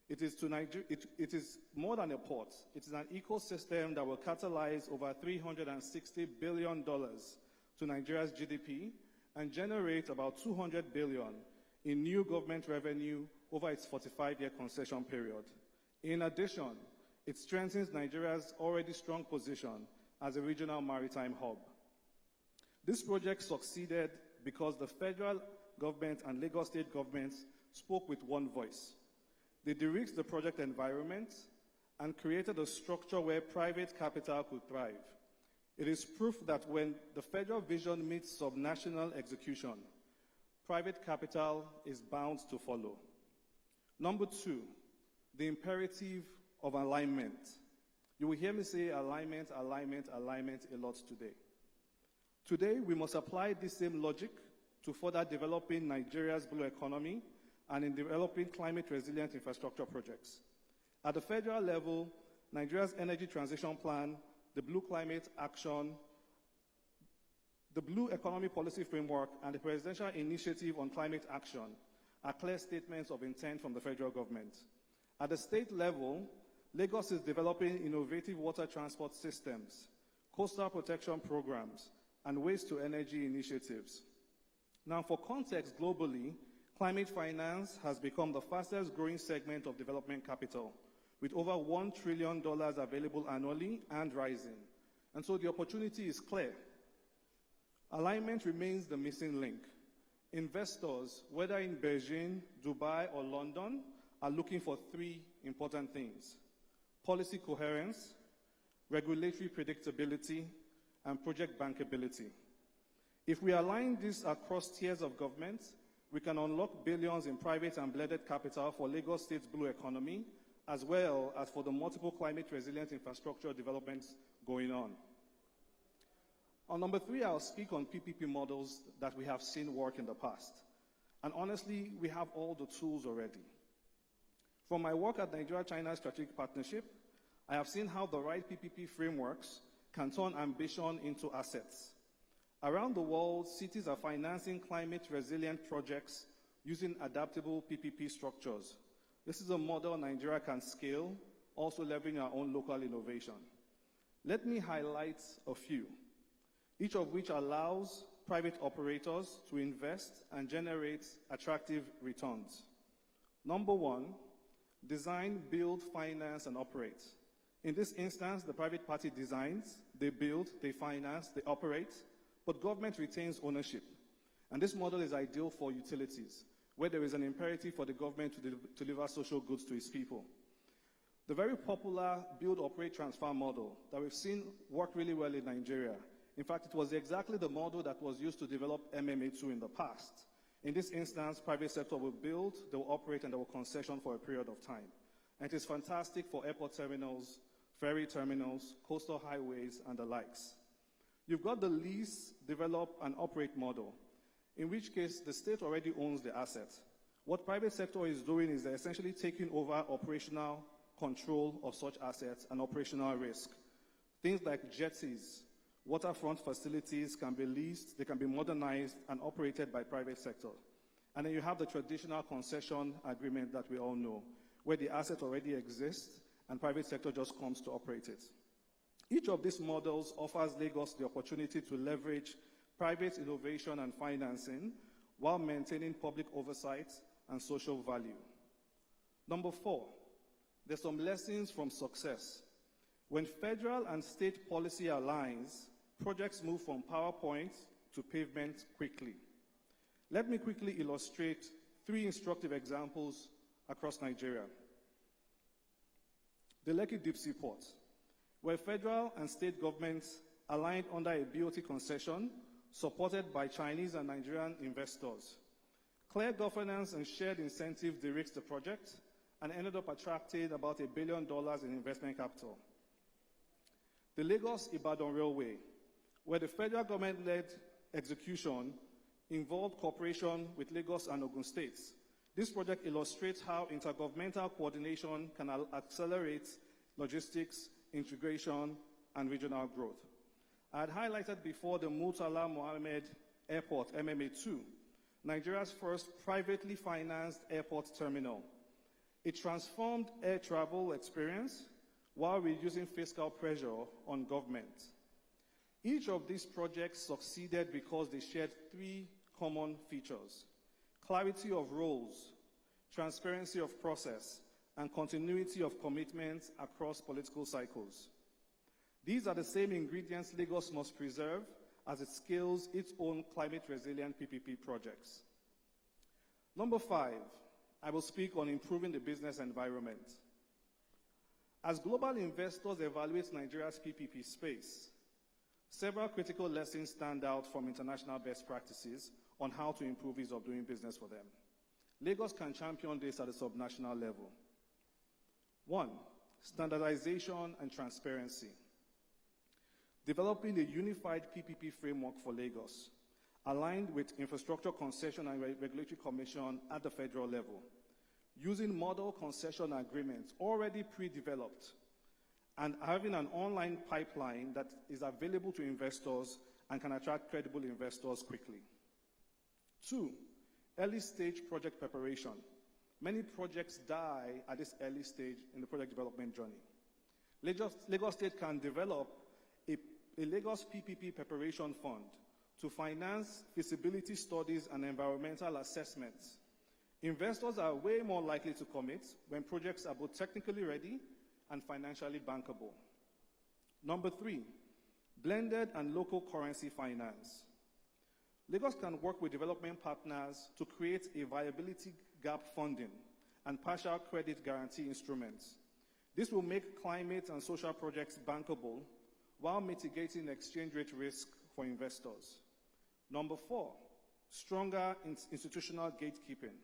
It is more than a port. It is an ecosystem that will catalyze over $360 billion to Nigeria's GDP and generate about $200 billion in new government revenue over its 45-year concession period. In addition, it strengthens Nigeria's already strong position as a regional maritime hub. This project succeeded because the federal government and Lagos state governments spoke with one voice. They de-risked the project environment and created a structure where private capital could thrive. It is proof that when the federal vision meets subnational execution, private capital is bound to follow. Number two, the imperative of alignment. You will hear me say alignment, alignment, alignment a lot today. Today, we must apply this same logic to further developing Nigeria's blue economy and in developing climate-resilient infrastructure projects. At the federal level, Nigeria's energy transition plan, the Blue Climate Action, the Blue Economy Policy Framework, and the Presidential Initiative on Climate Action are clear statements of intent from the federal government. At the state level, Lagos is developing innovative water transport systems, coastal protection programs, and waste-to-energy initiatives. Now, for context globally, climate finance has become the fastest growing segment of development capital, with over $1 trillion available annually and rising. And so the opportunity is clear. Alignment remains the missing link. Investors, whether in Beijing, Dubai, or London, are looking for three important things: policy coherence, regulatory predictability, and project bankability. If we align this across tiers of government, we can unlock billions in private and blended capital for Lagos State's blue economy, as well as for the multiple climate-resilient infrastructure developments going on. On number three, I'll speak on PPP models that we have seen work in the past. And honestly, we have all the tools already. From my work at Nigeria-China Strategic Partnership, I have seen how the right PPP frameworks can turn ambition into assets. Around the world, cities are financing climate-resilient projects using adaptable PPP structures. This is a model Nigeria can scale, also leveraging our own local innovation. Let me highlight a few, each of which allows private operators to invest and generate attractive returns. Number one, design, build, finance, and operate. In this instance, the private party designs, they build, they finance, they operate, but government retains ownership. And this model is ideal for utilities, where there is an imperative for the government to deliver social goods to its people. The very popular build, operate, transfer model that we've seen work really well in Nigeria. In fact, it was exactly the model that was used to develop MMA2 in the past. In this instance, private sector will build, they will operate, and they will concession for a period of time. And it is fantastic for airport terminals, ferry terminals, coastal highways, and the likes. You've got the lease, develop, and operate model, in which case the state already owns the asset. What private sector is doing is they're essentially taking over operational control of such assets and operational risk. Things like jetties, waterfront facilities can be leased, they can be modernized and operated by private sector. And then you have the traditional concession agreement that we all know, where the asset already exists and private sector just comes to operate it. Each of these models offers Lagos the opportunity to leverage private innovation and financing while maintaining public oversight and social value. Number four, there's some lessons from success. When federal and state policy aligns, projects move from PowerPoint to pavement quickly. Let me quickly illustrate 3 instructive examples across Nigeria. The Lekki Deep Sea Port, where federal and state governments aligned under a BOT concession supported by Chinese and Nigerian investors. Clear governance and shared incentives de-risked the project and ended up attracting about $1 billion in investment capital. The Lagos-Ibadan Railway, where the federal government-led execution involved cooperation with Lagos and Ogun states. This project illustrates how intergovernmental coordination can accelerate logistics, integration, and regional growth. I had highlighted before the Murtala Mohammed Airport, MMA2, Nigeria's first privately financed airport terminal. It transformed air travel experience while reducing fiscal pressure on government. Each of these projects succeeded because they shared 3 common features: clarity of roles, transparency of process, and continuity of commitments across political cycles. These are the same ingredients Lagos must preserve as it scales its own climate-resilient PPP projects. Number 5, I will speak on improving the business environment. As global investors evaluate Nigeria's PPP space, several critical lessons stand out from international best practices on how to improve ease of doing business for them. Lagos can champion this at a subnational level. 1, standardization and transparency. Developing a unified PPP framework for Lagos, aligned with Infrastructure Concession and Regulatory Commission at the federal level, using model concession agreements already pre-developed, and having an online pipeline that is available to investors and can attract credible investors quickly. 2, early stage project preparation. Many projects die at this early stage in the project development journey. Lagos State can develop a Lagos PPP preparation fund to finance feasibility studies and environmental assessments. Investors are way more likely to commit when projects are both technically ready and financially bankable. Number 3, blended and local currency finance. Lagos can work with development partners to create a viability gap funding and partial credit guarantee instruments. This will make climate and social projects bankable while mitigating exchange rate risk for investors. Number 4, stronger institutional gatekeeping.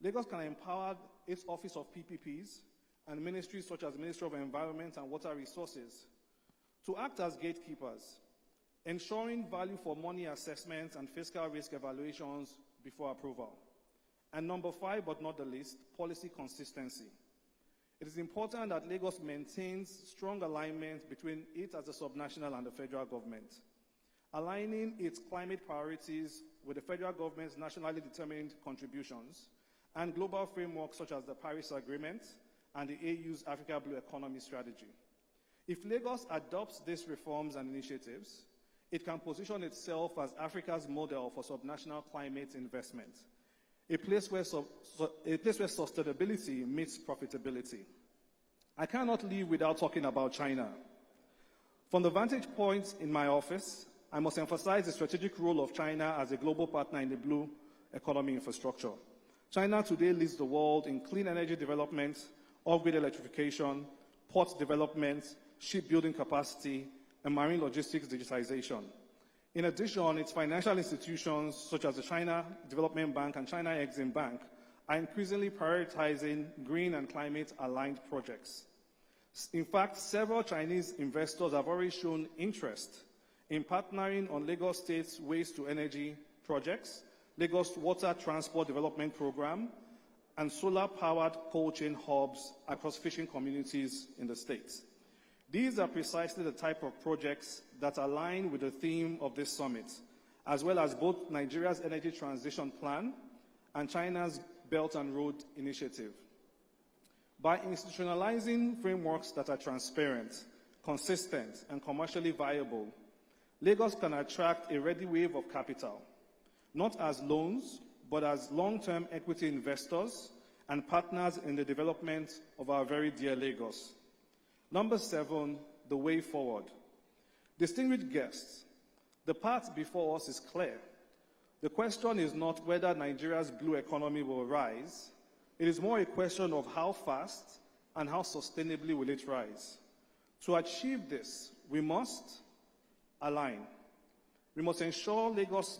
Lagos can empower its Office of PPPs and ministries such as Ministry of Environment and Water Resources to act as gatekeepers, ensuring value for money assessments and fiscal risk evaluations before approval. And number 5, but not the least, policy consistency. It is important that Lagos maintains strong alignment between it as a subnational and the federal government, aligning its climate priorities with the federal government's nationally determined contributions and global frameworks such as the Paris Agreement and the AU's Africa Blue Economy Strategy. If Lagos adopts these reforms and initiatives, it can position itself as Africa's model for subnational climate investment, a place where sustainability meets profitability. I cannot leave without talking about China. From the vantage point in my office, I must emphasize the strategic role of China as a global partner in the blue economy infrastructure. China today leads the world in clean energy development, off-grid electrification, port development, shipbuilding capacity, and marine logistics digitization. In addition, its financial institutions, such as the China Development Bank and China Exim Bank, are increasingly prioritizing green and climate-aligned projects. In fact, several Chinese investors have already shown interest in partnering on Lagos State's waste-to-energy projects, Lagos Water Transport Development Program, and solar-powered cold chain hubs across fishing communities in the state. These are precisely the type of projects that align with the theme of this summit, as well as both Nigeria's energy transition plan and China's Belt and Road Initiative. By institutionalizing frameworks that are transparent, consistent, and commercially viable, Lagos can attract a ready wave of capital, not as loans, but as long-term equity investors and partners in the development of our very dear Lagos. Number 7, the way forward. Distinguished guests, the path before us is clear. The question is not whether Nigeria's blue economy will rise. It is more a question of how fast and how sustainably will it rise. To achieve this, we must align. We must ensure Lagos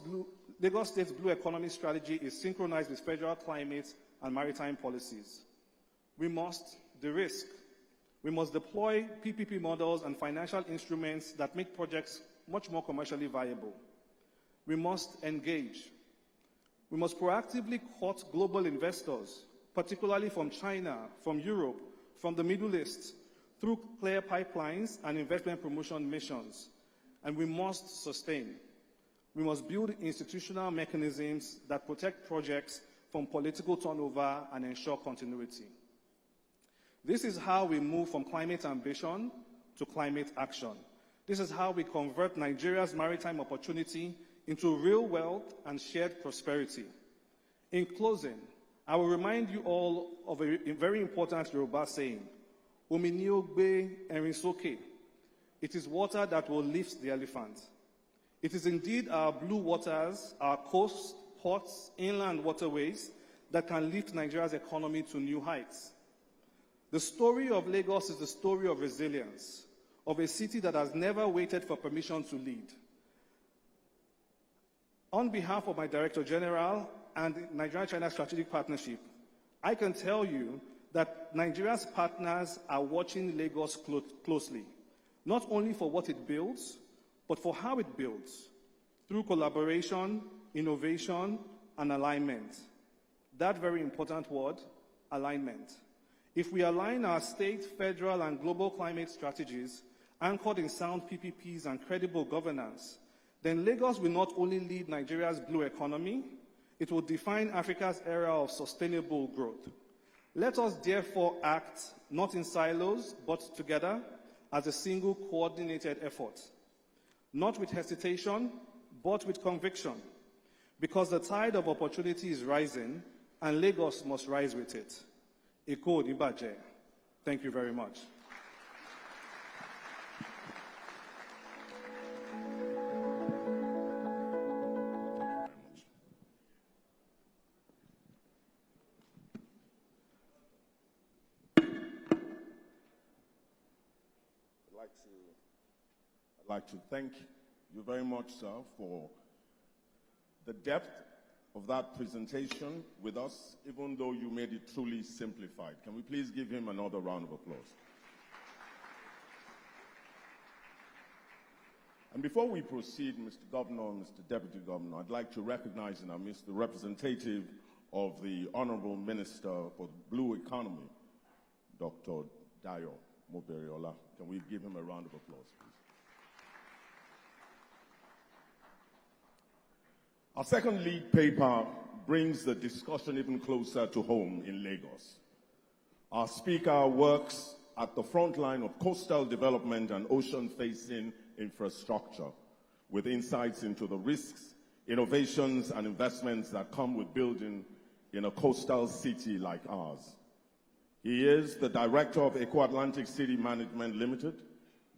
State's blue economy strategy is synchronized with federal climate and maritime policies. We must de-risk. We must deploy PPP models and financial instruments that make projects much more commercially viable. We must engage. We must proactively court global investors, particularly from China, from Europe, from the Middle East, through clear pipelines and investment promotion missions. And we must sustain. We must build institutional mechanisms that protect projects from political turnover and ensure continuity. This is how we move from climate ambition to climate action. This is how we convert Nigeria's maritime opportunity into real wealth and shared prosperity. In closing, I will remind you all of a very important Yoruba saying, Omi ni o gbe erin sókè. It is water that will lift the elephant. It is indeed our blue waters, our coasts, ports, inland waterways that can lift Nigeria's economy to new heights. The story of Lagos is the story of resilience, of a city that has never waited for permission to lead. On behalf of my Director General and the Nigeria-China Strategic Partnership, I can tell you that Nigeria's partners are watching Lagos closely, not only for what it builds, but for how it builds, through collaboration, innovation, and alignment. That very important word, alignment. If we align our state, federal, and global climate strategies, anchored in sound PPPs and credible governance, then Lagos will not only lead Nigeria's blue economy, it will define Africa's era of sustainable growth. Let us therefore act not in silos, but together as a single coordinated effort. Not with hesitation, but with conviction. Because the tide of opportunity is rising, and Lagos must rise with it. Eko Nibaje. Thank you very much. I'd like to thank you very much, sir, for the depth of that presentation with us, even though you made it truly simplified. Can we please give him another round of applause? And before we proceed, Mr. Governor, Mr. Deputy Governor, I'd like to recognize in our midst the representative of the Honorable Minister for the Blue Economy, Dr. Dayo Moberiola. Can we give him a round of applause, please? Our second lead paper brings the discussion even closer to home in Lagos. Our speaker works at the front line of coastal development and ocean-facing infrastructure, with insights into the risks, innovations, and investments that come with building in a coastal city like ours. He is the director of Eco Atlantic City Management Limited.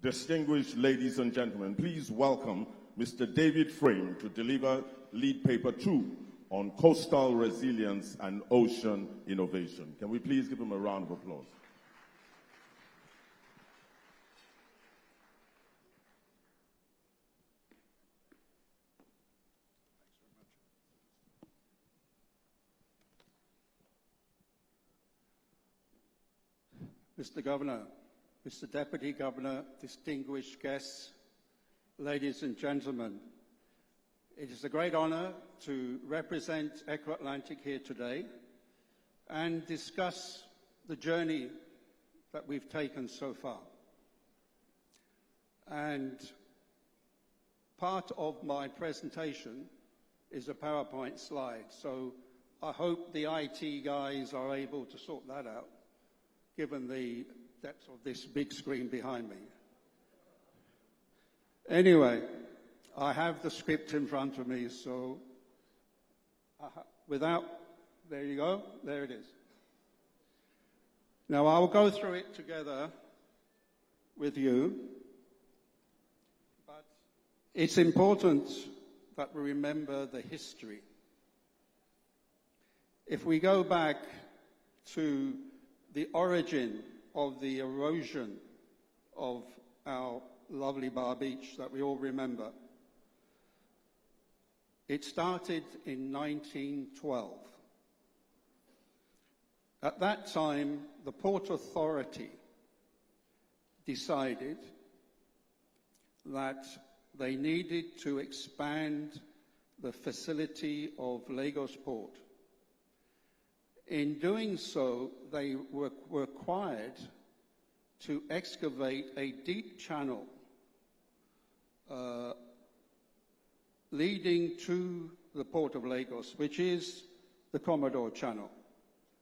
Distinguished ladies and gentlemen, please welcome Mr. David Frame to deliver lead paper 2 on coastal resilience and ocean innovation. Can we please give him a round of applause? Mr. Governor, Mr. Deputy Governor, distinguished guests, ladies and gentlemen, it is a great honor to represent Eco Atlantic here today and discuss the journey that we've taken so far. And part of my presentation is a PowerPoint slide, so I hope the IT guys are able to sort that out, given the depth of this big screen behind me. Anyway, I have the script in front of me, so there you go, there it is. Now I'll go through it together with you, but It's important that we remember the history. If we go back to the origin of the erosion of our lovely Bar Beach that we all remember, it started in 1912. At that time, the Port Authority decided that they needed to expand the facility of Lagos Port. In doing so, they were required to excavate a deep channel leading to the Port of Lagos, which is the Commodore Channel.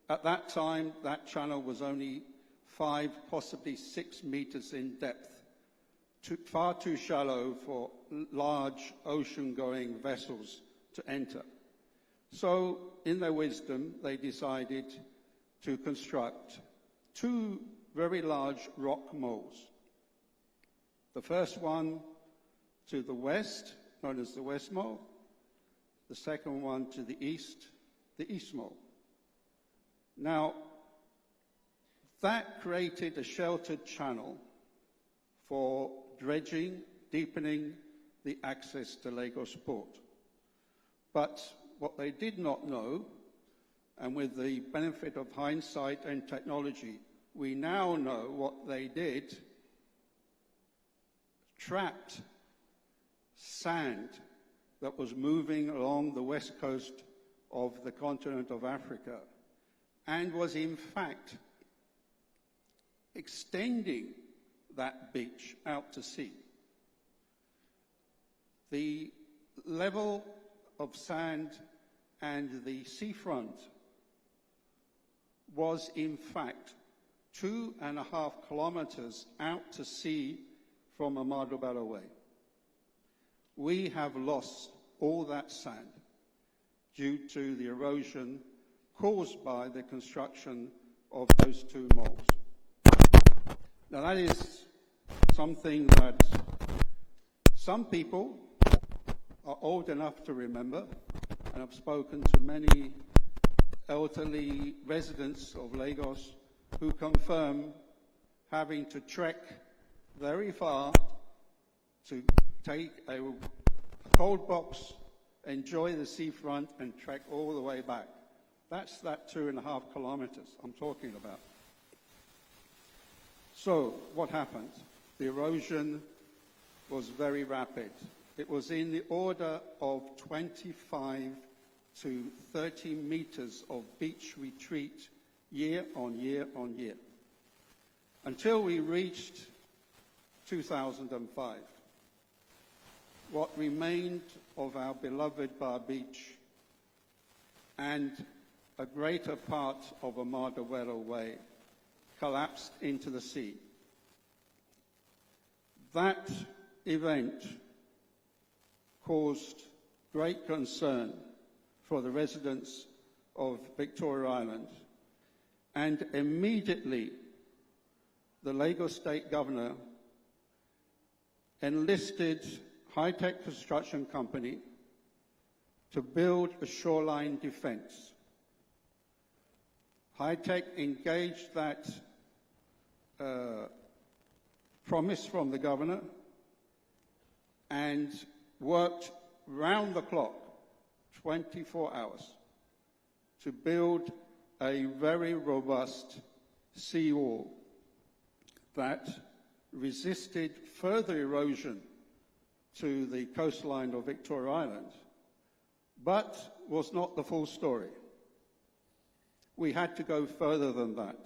At that time, that channel was only 5, possibly 6 meters in depth, far too shallow for large ocean-going vessels to enter. So, in their wisdom, they decided to construct 2 very large rock moles. The first one to the west, known as the West Mole. The second one to the East Mole. Now, that created a sheltered channel for dredging, deepening the access to Lagos Port. But what they did not know, and with the benefit of hindsight and technology, we now know what they did, trapped sand that was moving along the west coast of the continent of Africa and was in fact extending that beach out to sea. The level of sand and the seafront was in fact 2.5 kilometers out to sea from Amado Bello Way. We have lost all that sand due to the erosion caused by the construction of those 2 moles. Now that is something that some people are old enough to remember, and I've spoken to many elderly residents of Lagos who confirm having to trek very far to take a cold box, enjoy the seafront, and trek all the way back. That's that 2.5 kilometers I'm talking about. So, what happened? The erosion was very rapid. It was in the order of 25 to 30 meters of beach retreat year on year on year, until we reached 2005. What remained of our beloved Bar Beach and a greater part of Amado Bello Way collapsed into the sea. That event caused great concern for the residents of Victoria Island, and immediately the Lagos State Governor enlisted High-Tech Construction Company to build a shoreline defense. High-Tech engaged that promise from the governor and worked round the clock, 24 hours, to build a very robust seawall that resisted further erosion to the coastline of Victoria Island, but was not the full story. We had to go further than that.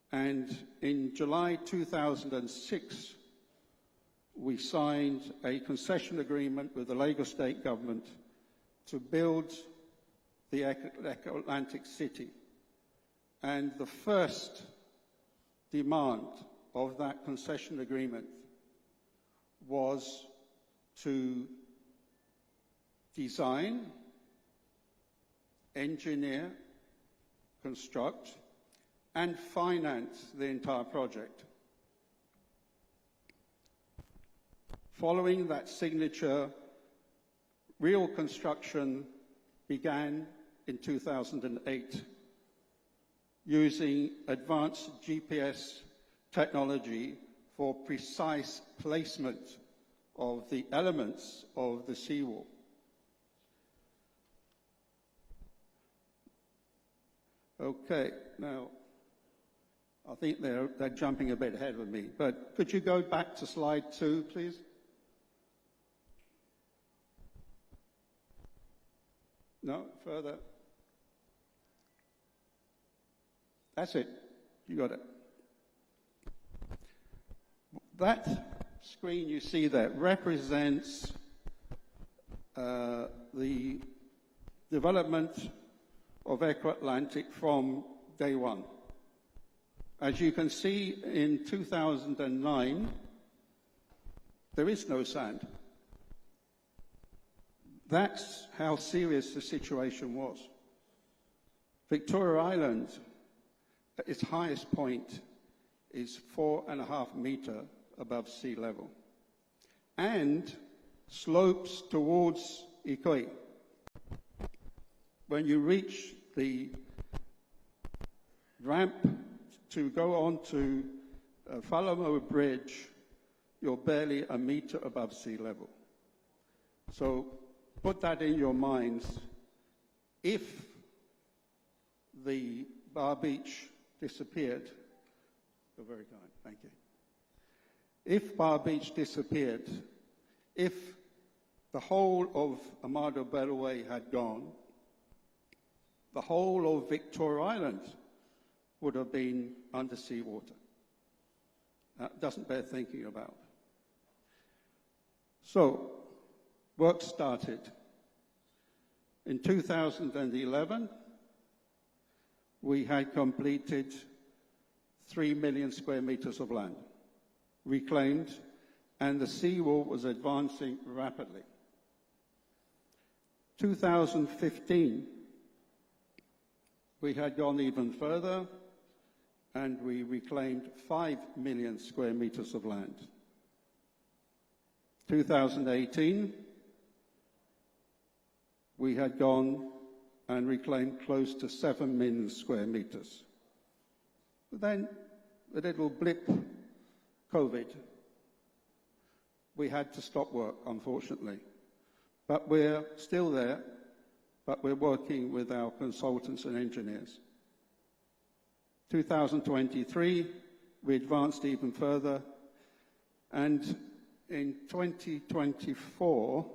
And in July 2006, we signed a concession agreement with the Lagos State Government to build the Atlantic City. And the first demand of that concession agreement was to design, engineer, construct, and finance the entire project. Following that signature, real construction began in 2008 using advanced GPS technology for precise placement of the elements of the seawall. Okay, now, I think they're jumping a bit ahead of me, but could you go back to slide 2, please? No, further. That's it. You got it. That screen you see there represents the development of Eco Atlantic from day one. As you can see, in 2009, there is no sand. That's how serious the situation was. Victoria Island, at its highest point, is 4.5 meters above sea level and slopes towards Ikoi. When you reach the ramp to go on to Falomo Bridge, you're barely a meter above sea level. So put that in your minds. If the Bar Beach disappeared, you're very kind, thank you. If Bar Beach disappeared, if the whole of Amado Bellaway had gone, the whole of Victoria Island would have been under seawater. That doesn't bear thinking about. So, work started. In 2011, we had completed 3 million square meters of land, reclaimed, and the seawall was advancing rapidly. 2015, we had gone even further, and we reclaimed 5 million square meters of land. 2018, we had gone and reclaimed close to 7 million square meters. But then, a little blip, COVID. We had to stop work, unfortunately. But we're still there, but we're working with our consultants and engineers. 2023, we advanced even further, and in 2024,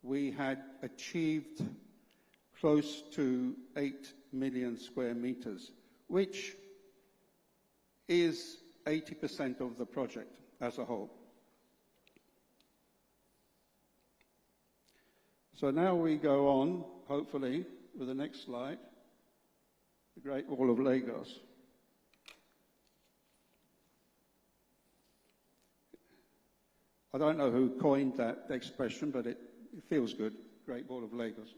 we had achieved close to 8 million square meters, which is 80% of the project as a whole. So now we go on, hopefully, with the next slide, the Great Wall of Lagos. I don't know who coined that expression, but it feels good, Great Wall of Lagos.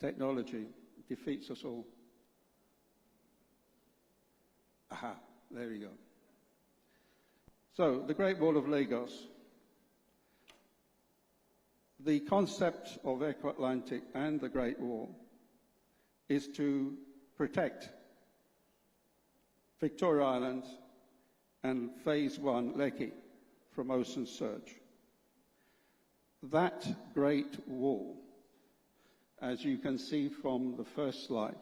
Technology defeats us all. Aha, there we go. So, the Great Wall of Lagos. The concept of Eco Atlantic and the Great Wall is to protect Victoria Island and Phase 1 Lekki from ocean surge. That Great Wall, as you can see from the first slide,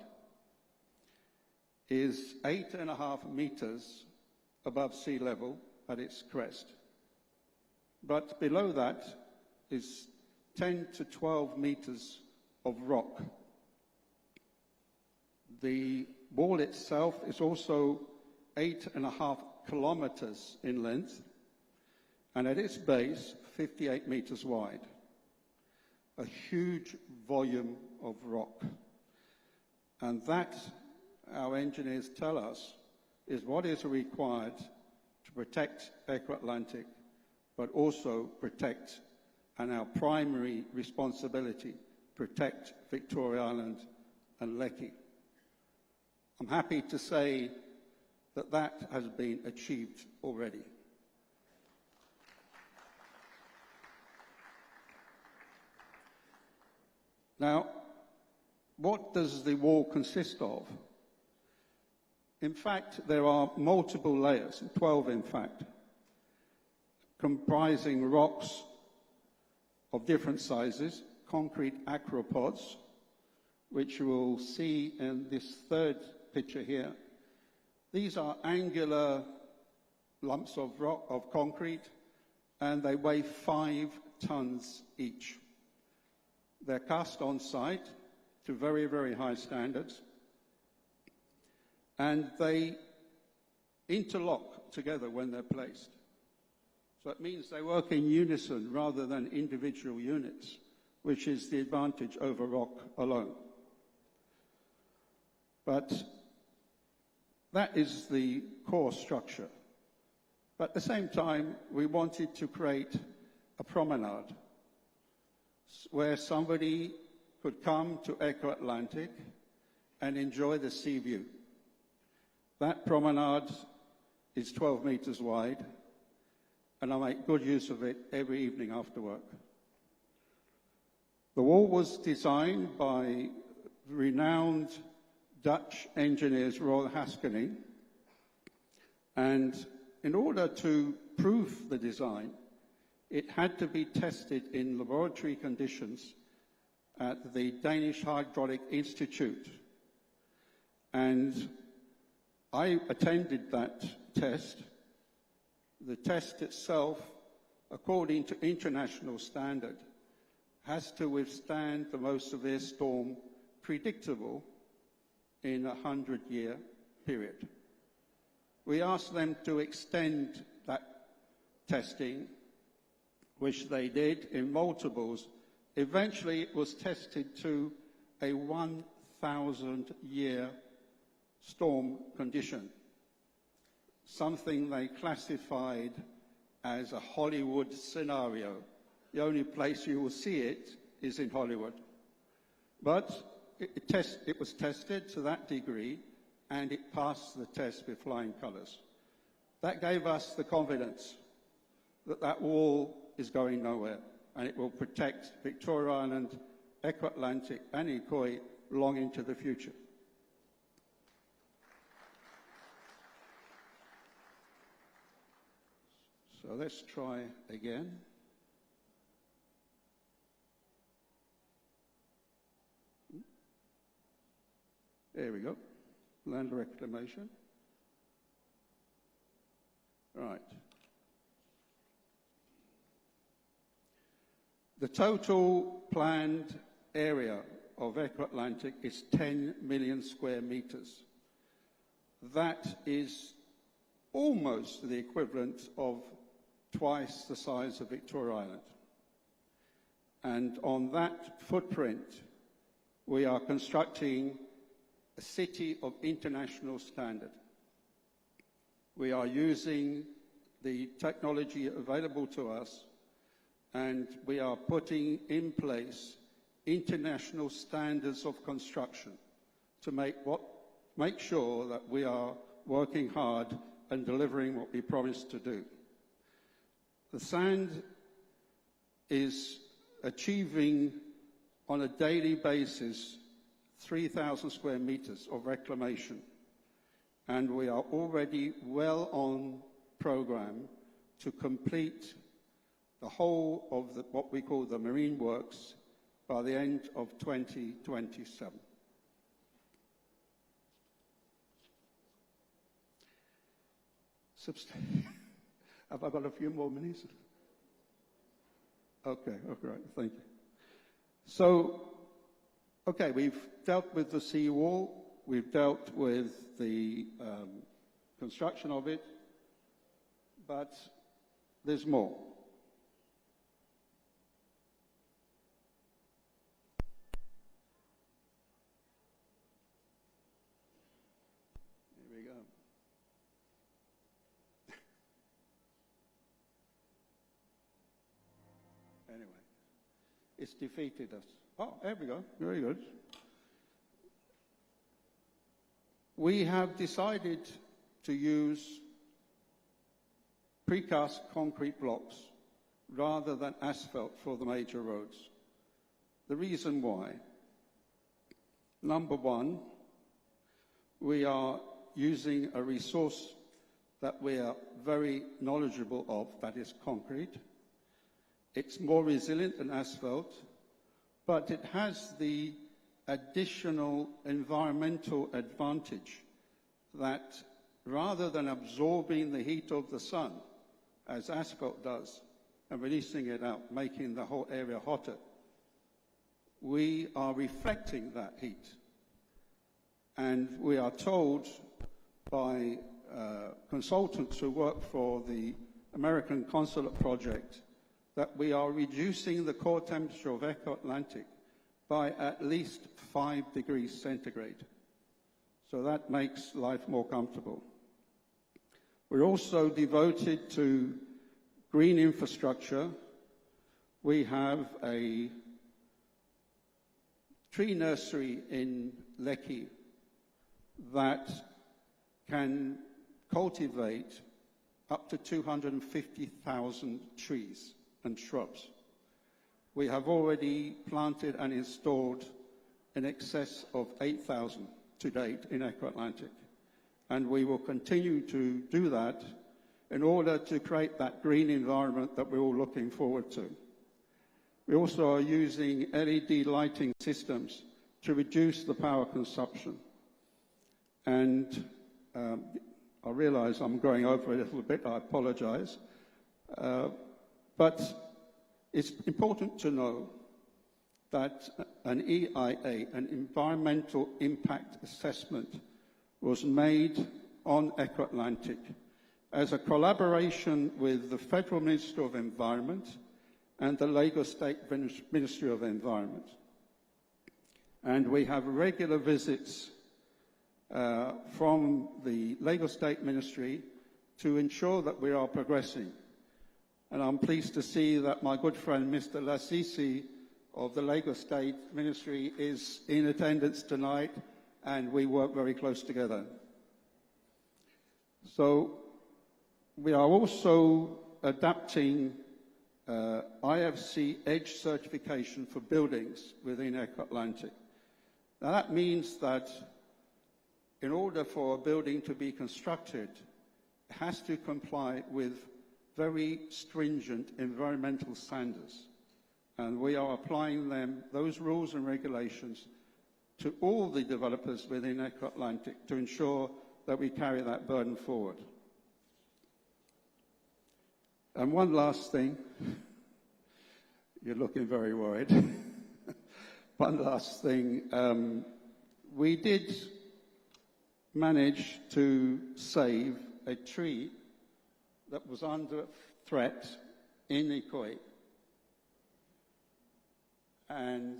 is 8.5 meters above sea level at its crest. But below that is 10 to 12 meters of rock. The wall itself is also 8.5 kilometers in length, and at its base, 58 meters wide. A huge volume of rock. And that, our engineers tell us, is what is required to protect Eco-Atlantic, but also protect, and our primary responsibility, protect Victoria Island and Lekki. I'm happy to say that that has been achieved already. Now, what does the wall consist of? In fact, there are multiple layers, 12 in fact, comprising rocks of different sizes, concrete acropods, which you will see in this third picture here. These are angular lumps of rock, of concrete, and they weigh 5 tons each. They're cast on site to very, very high standards, and they interlock together when they're placed. So it means they work in unison rather than individual units, which is the advantage over rock alone. But that is the core structure. But at the same time, we wanted to create a promenade where somebody could come to Eco-Atlantic and enjoy the sea view. That promenade is 12 meters wide, and I make good use of it every evening after work. The wall was designed by renowned Dutch engineers Royal Haskelley, and in order to prove the design, it had to be tested in laboratory conditions at the Danish Hydraulic Institute. And I attended that test. The test itself, according to international standard, has to withstand the most severe storm predictable in a 100-year period. We asked them to extend that testing, which they did in multiples. Eventually, it was tested to a 1,000-year storm condition, something they classified as a Hollywood scenario. The only place you will see it is in Hollywood. But it was tested to that degree, and it passed the test with flying colours. That gave us the confidence that that wall is going nowhere, and it will protect Victoria Island, Eco-Atlantic, and Ikoi long into the future. So let's try again. There we go. Land reclamation. Right. The total planned area of Eco-Atlantic is 10 million square meters. That is almost the equivalent of twice the size of Victoria Island. And on that footprint, we are constructing a city of international standard. We are using the technology available to us, and we are putting in place international standards of construction to make sure that we are working hard and delivering what we promised to do. The sand is achieving on a daily basis 3,000 square meters of reclamation, and we are already well on program to complete the whole of what we call the marine works by the end of 2027. Have I got a few more minutes? Okay, right, thank you. So, okay, we've dealt with the seawall, we've dealt with the construction of it, but there's more. Here we go. Anyway, it's defeated us. Oh, there we go. Very good. We have decided to use precast concrete blocks rather than asphalt for the major roads. The reason why: number one, we are using a resource that we are very knowledgeable of, that is concrete. It's more resilient than asphalt, but it has the additional environmental advantage that rather than absorbing the heat of the sun, as asphalt does, and releasing it out, making the whole area hotter, we are reflecting that heat. And we are told by consultants who work for the American Consulate Project that we are reducing the core temperature of Echo Atlantic by at least 5 degrees centigrade. So that makes life more comfortable. We're also devoted to green infrastructure. We have a tree nursery in Lekki that can cultivate up to 250,000 trees and shrubs. We have already planted and installed in excess of 8,000 to date in Echo Atlantic, and we will continue to do that in order to create that green environment that we're all looking forward to. We also are using LED lighting systems to reduce the power consumption. And I realize I'm going over a little bit, I apologize. But it's important to know that an EIA, an environmental impact assessment, was made on Echo Atlantic as a collaboration with the Federal Ministry of Environment and the Lagos State Ministry of Environment. And we have regular visits from the Lagos State Ministry to ensure that we are progressing. And I'm pleased to see that my good friend Mr. Lasisi of the Lagos State Ministry is in attendance tonight, and we work very close together. So we are also adapting IFC EDGE certification for buildings within Echo Atlantic. Now that means that in order for a building to be constructed, it has to comply with very stringent environmental standards. And we are applying those rules and regulations to all the developers within Echo Atlantic to ensure that we carry that burden forward. And one last thing, you're looking very worried. One last thing, we did manage to save a tree that was under threat in Ikoyi. And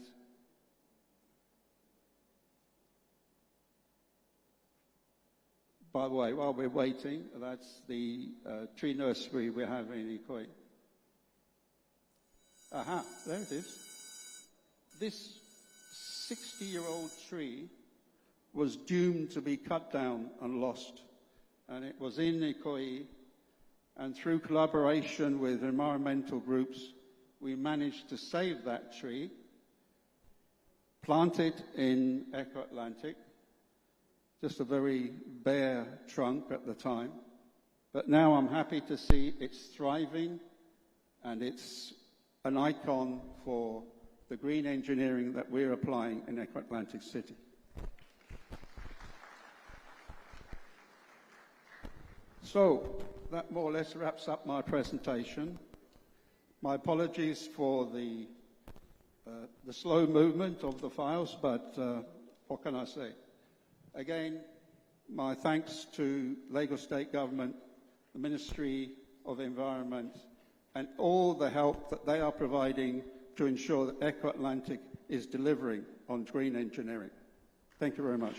by the way, while we're waiting, that's the tree nursery we have in Ikoyi. Aha, there it is. This 60-year-old tree was doomed to be cut down and lost. And it was in Ikoyi, and through collaboration with environmental groups, we managed to save that tree, plant it in Echo Atlantic, just a very bare trunk at the time. But now I'm happy to see it's thriving, and it's an icon for the green engineering that we're applying in Echo Atlantic City. So that more or less wraps up my presentation. My apologies for the slow movement of the files, but what can I say? Again, my thanks to Lagos State Government, the Ministry of Environment, and all the help that they are providing to ensure that Echo Atlantic is delivering on green engineering. Thank you very much.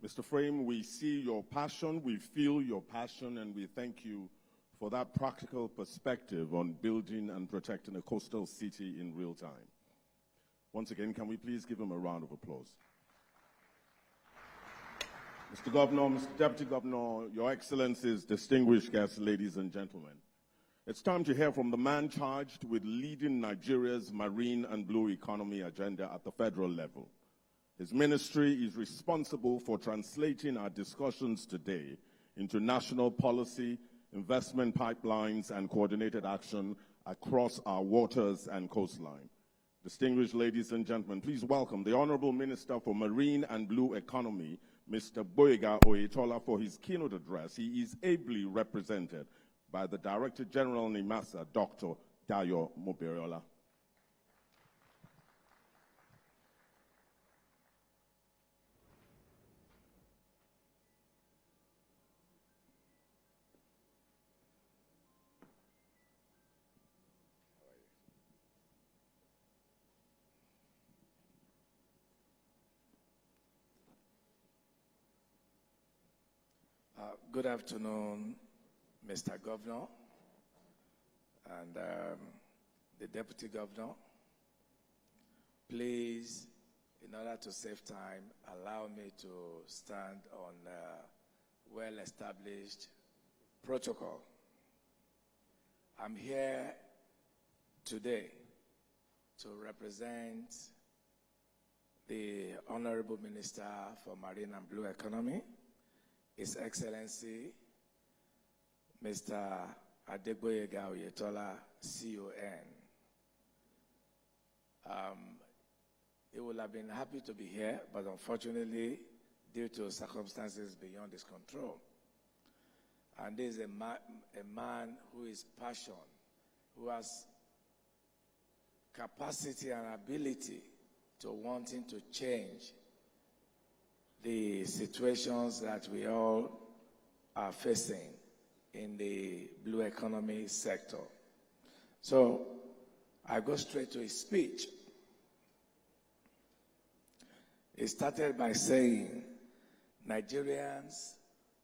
Mr. Frame, we see your passion, we feel your passion, and we thank you for that practical perspective on building and protecting a coastal city in real time. Once again, can we please give him a round of applause? Mr. Governor, Mr. Deputy Governor, Your Excellencies, distinguished guests, ladies and gentlemen. It's time to hear from the man charged with leading Nigeria's marine and blue economy agenda at the federal level. His ministry is responsible for translating our discussions today into national policy, investment pipelines, and coordinated action across our waters and coastline. Distinguished ladies and gentlemen, please welcome the Honorable Minister for Marine and Blue Economy, Mr. Boyega Oyetola, for his keynote address. He is ably represented by the Director General NIMASA, Dr. Dayo Moberiola. Good afternoon, Mr. Governor and the Deputy Governor. Please, in order to save time, allow me to stand on well-established protocol. I'm here today to represent the Honorable Minister for Marine and Blue Economy, His Excellency, Mr. Adegboyega Oyetola, CON. He would have been happy to be here, but unfortunately, due to circumstances beyond his control. And this is a man who is passionate, who has capacity and ability to wanting to change the situations that we all are facing in the blue economy sector. So I go straight to his speech. He started by saying Nigerians'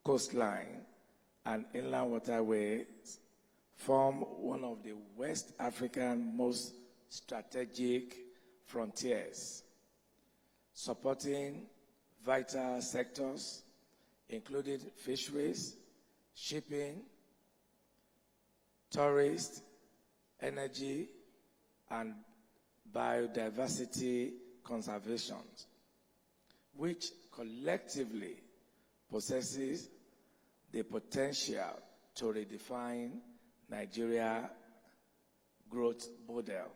coastline and inland waterways form one of the West African most strategic frontiers, supporting vital sectors, including fisheries, shipping, tourist, energy, and biodiversity conservation, which collectively possesses the potential to redefine Nigeria's growth model.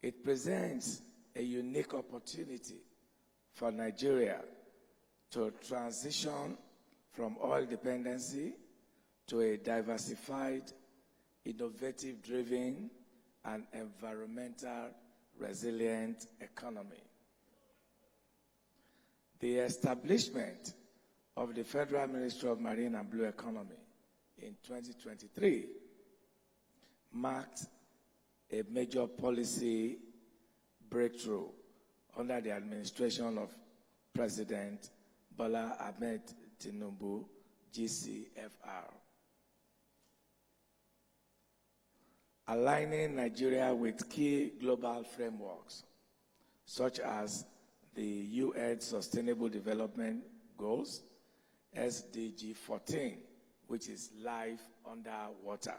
It presents a unique opportunity for Nigeria to transition from oil dependency to a diversified, innovative-driven, and environmental resilient economy. The establishment of the Federal Ministry of Marine and Blue Economy in 2023 marked a major policy breakthrough under the administration of President Bola Ahmed Tinubu, GCFR. Aligning Nigeria with key global frameworks, such as the UN Sustainable Development Goals, SDG 14, which is life underwater.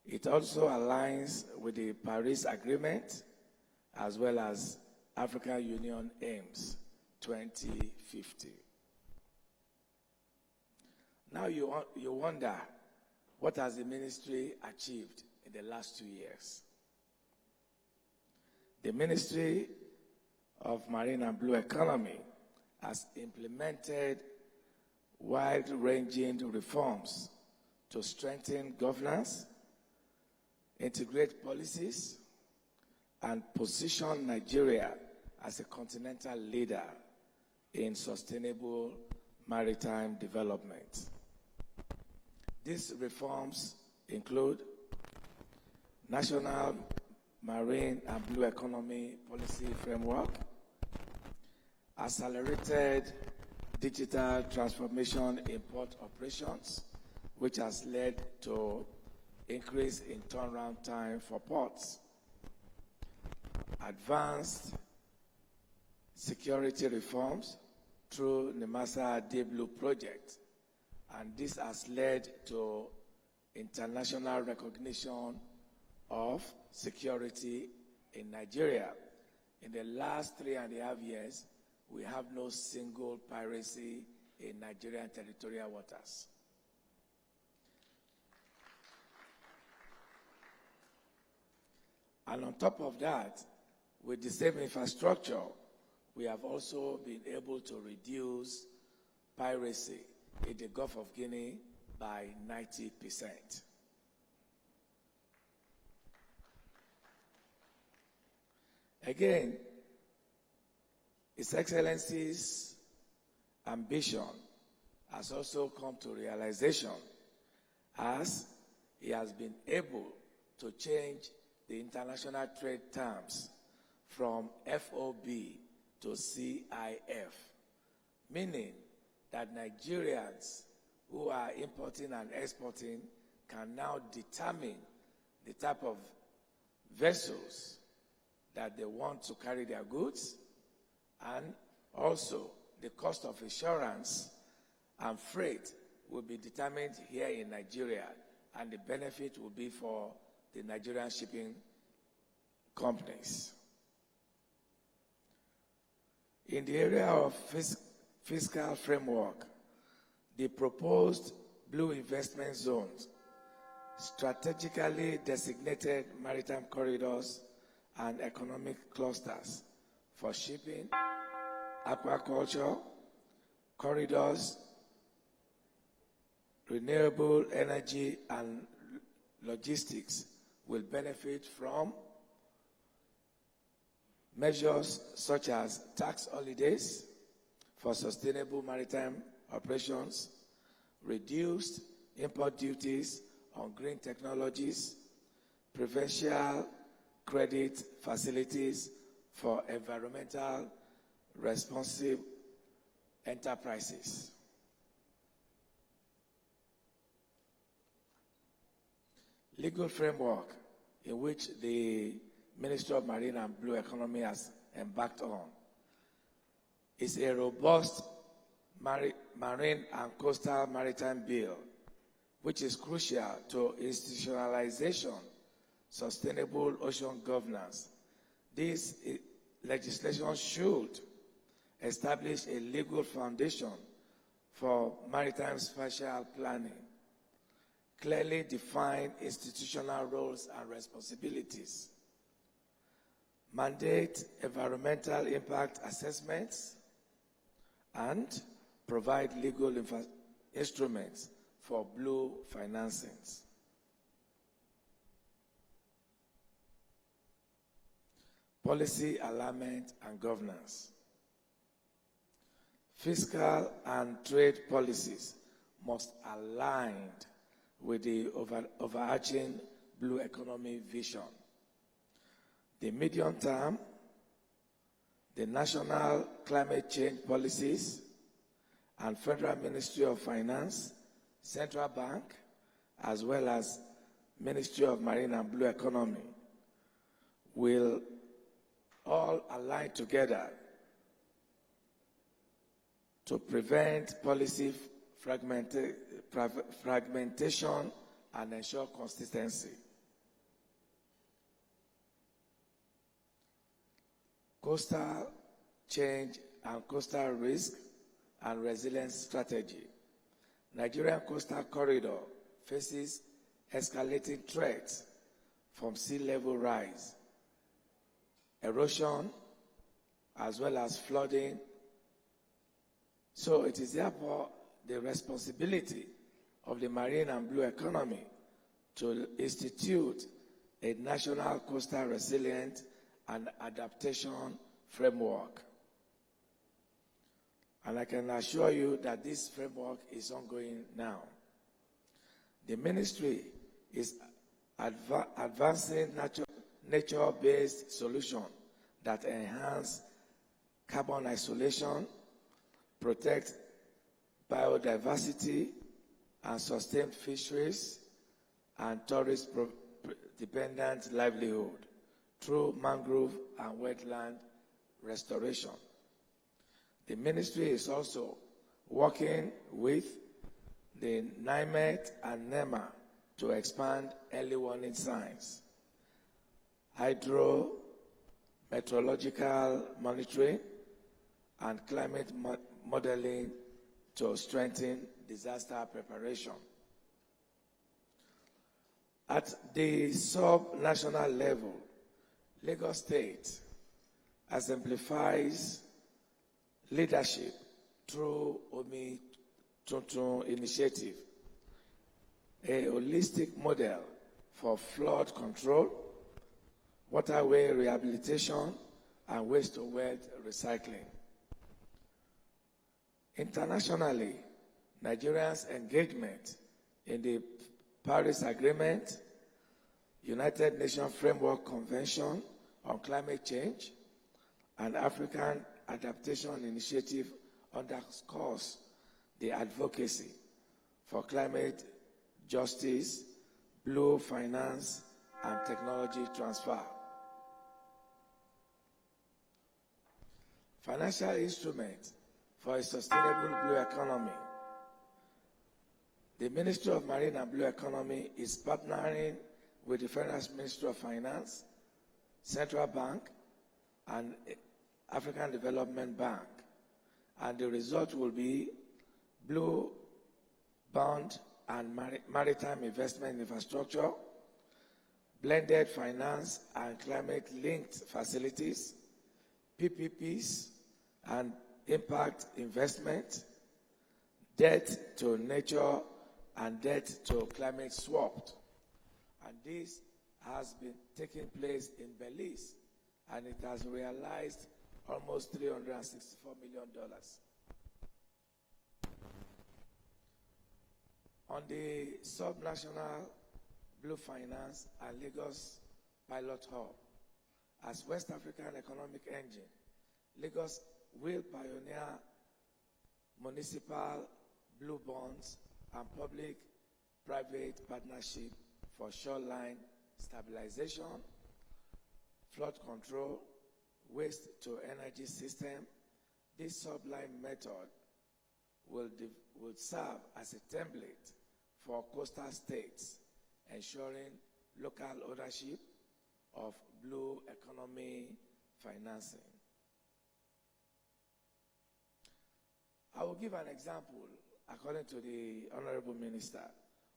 It also aligns with the Paris Agreement as well as African Union Aims 2050. Now you wonder, what has the ministry achieved in the last 2 years? The Ministry of Marine and Blue Economy has implemented wide-ranging reforms to strengthen governance, integrate policies, and position Nigeria as a continental leader in sustainable maritime development. These reforms include National Marine and Blue Economy Policy Framework, accelerated digital transformation in port operations, which has led to increase in turnaround time for ports, advanced security reforms through NIMASA D-Blue project, and this has led to international recognition of security in Nigeria. In the last 3.5 years, we have no single piracy in Nigerian territorial waters. And on top of that, with the same infrastructure, we have also been able to reduce piracy in the Gulf of Guinea by 90%. Again, His Excellency's ambition has also come to realization as he has been able to change the international trade terms from FOB to CIF, meaning that Nigerians who are importing and exporting can now determine the type of vessels that they want to carry their goods, and also the cost of insurance and freight will be determined here in Nigeria, and the benefit will be for the Nigerian shipping companies. In the area of fiscal framework, the proposed blue investment zones, strategically designated maritime corridors and economic clusters for shipping, aquaculture, corridors, renewable energy, and logistics will benefit from measures such as tax holidays for sustainable maritime operations, reduced import duties on green technologies, preferential credit facilities for environmental responsive enterprises. Legal framework in which the Ministry of Marine and Blue Economy has embarked on is a robust marine and coastal maritime bill, which is crucial to institutionalization, sustainable ocean governance. This legislation should establish a legal foundation for maritime spatial planning, clearly define institutional roles and responsibilities, mandate environmental impact assessments, and provide legal instruments for blue financings. Policy alignment and governance. Fiscal and trade policies must align with the overarching blue economy vision. The medium term, the national climate change policies, and Federal Ministry of Finance, Central Bank, as well as Ministry of Marine and Blue Economy will all align together to prevent policy fragmentation and ensure consistency. Coastal change and coastal risk and resilience strategy. Nigerian coastal corridor faces escalating threats from sea level rise, erosion, as well as flooding. So it is therefore the responsibility of the marine and blue economy to institute a national coastal resilience and adaptation framework. And I can assure you that this framework is ongoing now. The ministry is advancing nature-based solutions that enhance carbon isolation, protect biodiversity, and sustain fisheries and tourist-dependent livelihood through mangrove and wetland restoration. The ministry is also working with the NIMET and NEMA to expand early warning signs, hydrometeorological monitoring, and climate modeling to strengthen disaster preparation. At the sub-national level, Lagos State exemplifies leadership through Omi Tuntun Initiative, a holistic model for flood control, waterway rehabilitation, and waste-to-wealth recycling. Internationally, Nigeria's engagement in the Paris Agreement, United Nations Framework Convention on Climate Change, and African Adaptation Initiative underscores the advocacy for climate justice, blue finance, and technology transfer. Financial instruments for a sustainable blue economy. The Ministry of Marine and Blue Economy is partnering with the Federal Ministry of Finance, Central Bank, and African Development Bank. And the result will be blue bond and maritime investment infrastructure, blended finance and climate-linked facilities, PPPs and impact investment, debt to nature and debt to climate swapped. And this has been taking place in Belize, and it has realized almost $364 million. On the sub-national Blue Finance and Lagos Pilot Hub, as West African economic engine, Lagos will pioneer municipal blue bonds and public-private partnership for shoreline stabilization, flood control, waste-to-energy system. This sublime method will serve as a template for coastal states, ensuring local ownership of blue economy financing. I will give an example, according to the Honorable Minister,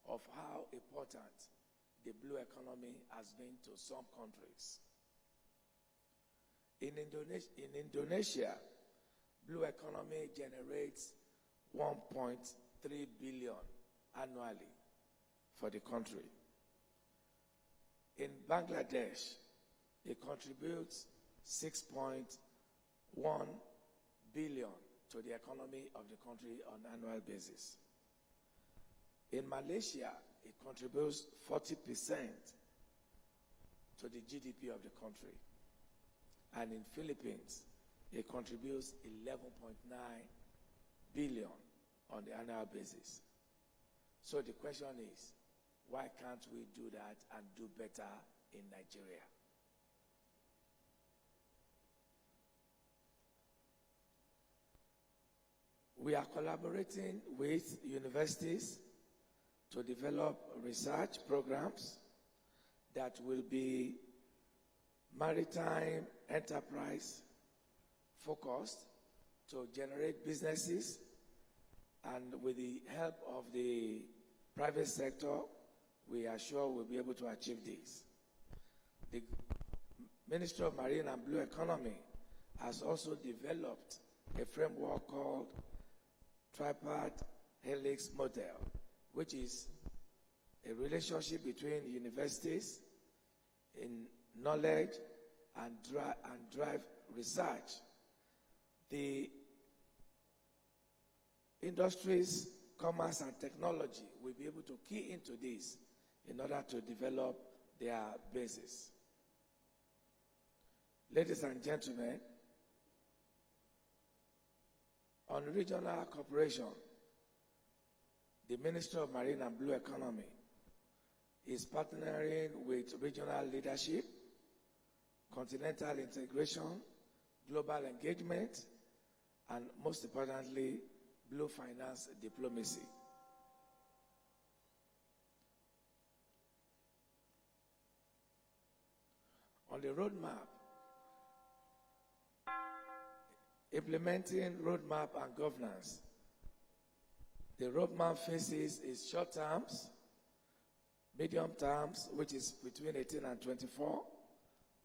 of how important the blue economy has been to some countries. In Indonesia, blue economy generates 1.3 billion annually for the country. In Bangladesh, it contributes 6.1 billion to the economy of the country on an annual basis. In Malaysia, it contributes 40% to the GDP of the country. And in Philippines, it contributes 11.9 billion on the annual basis. So the question is, why can't we do that and do better in Nigeria? We are collaborating with universities to develop research programs that will be maritime enterprise focused to generate businesses, and with the help of the private sector, we are sure we'll be able to achieve this. The Ministry of Marine and Blue Economy has also developed a framework called Tripart Helix Model, which is a relationship between universities in knowledge and drive research. The industries, commerce, and technology will be able to key into this in order to develop their bases. Ladies and gentlemen, On regional cooperation, the Ministry of Marine and Blue Economy is partnering with regional leadership, continental integration, global engagement, and most importantly, blue finance diplomacy. On the roadmap, implementing roadmap and governance. The roadmap faces its short terms, medium terms, which is between 18 and 24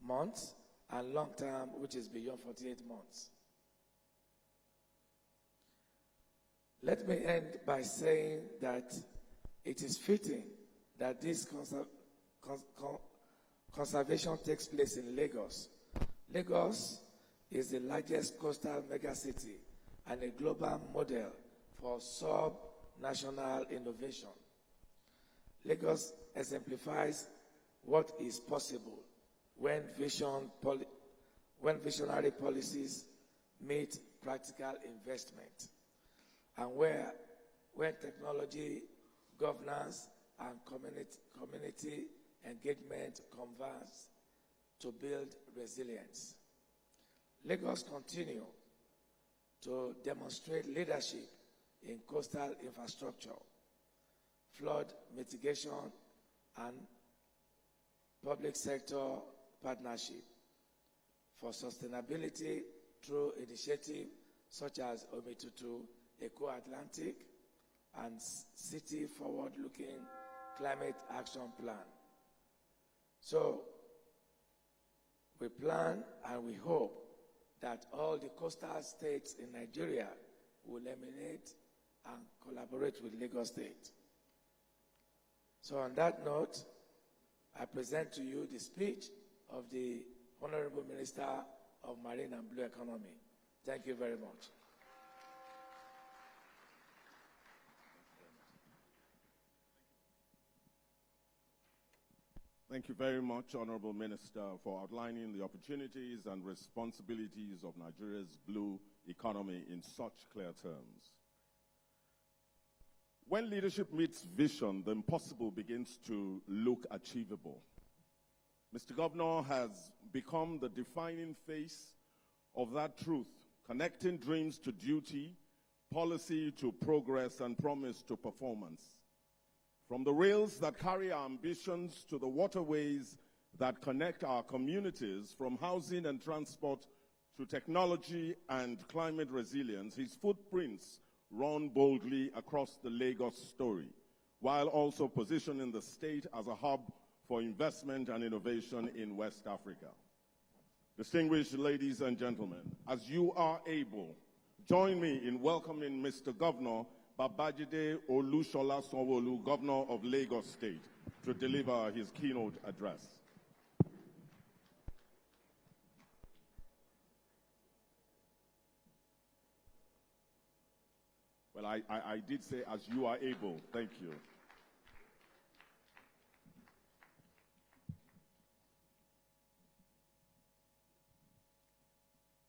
months, and long term, which is beyond 48 months. Let me end by saying that it is fitting that this conservation takes place in Lagos. Lagos is the largest coastal megacity and a global model for sub-national innovation. Lagos exemplifies what is possible when visionary policies meet practical investment, and when technology, governance, and community engagement converge to build resilience. Lagos continue to demonstrate leadership in coastal infrastructure, flood mitigation, and public sector partnership for sustainability through initiatives such as Omitutu Eco-Atlantic and City Forward-Looking Climate Action Plan. So we plan and we hope that all the coastal states in Nigeria will emanate and collaborate with Lagos State. So on that note, I present to you the speech of the Honorable Minister of Marine and Blue Economy. Thank you very much. Thank you very much, Honorable Minister, for outlining the opportunities and responsibilities of Nigeria's blue economy in such clear terms. When leadership meets vision, the impossible begins to look achievable. Mr. Governor has become the defining face of that truth, connecting dreams to duty, policy to progress, and promise to performance. From the rails that carry our ambitions to the waterways that connect our communities, from housing and transport to technology and climate resilience, his footprints run boldly across the Lagos story, while also positioning the state as a hub for investment and innovation in West Africa. Distinguished ladies and gentlemen, as you are able, join me in welcoming Mr. Governor Babajide Olushola Sanwo-Olu, Governor of Lagos State, to deliver his keynote address. Well, I did say, as you are able. Thank you.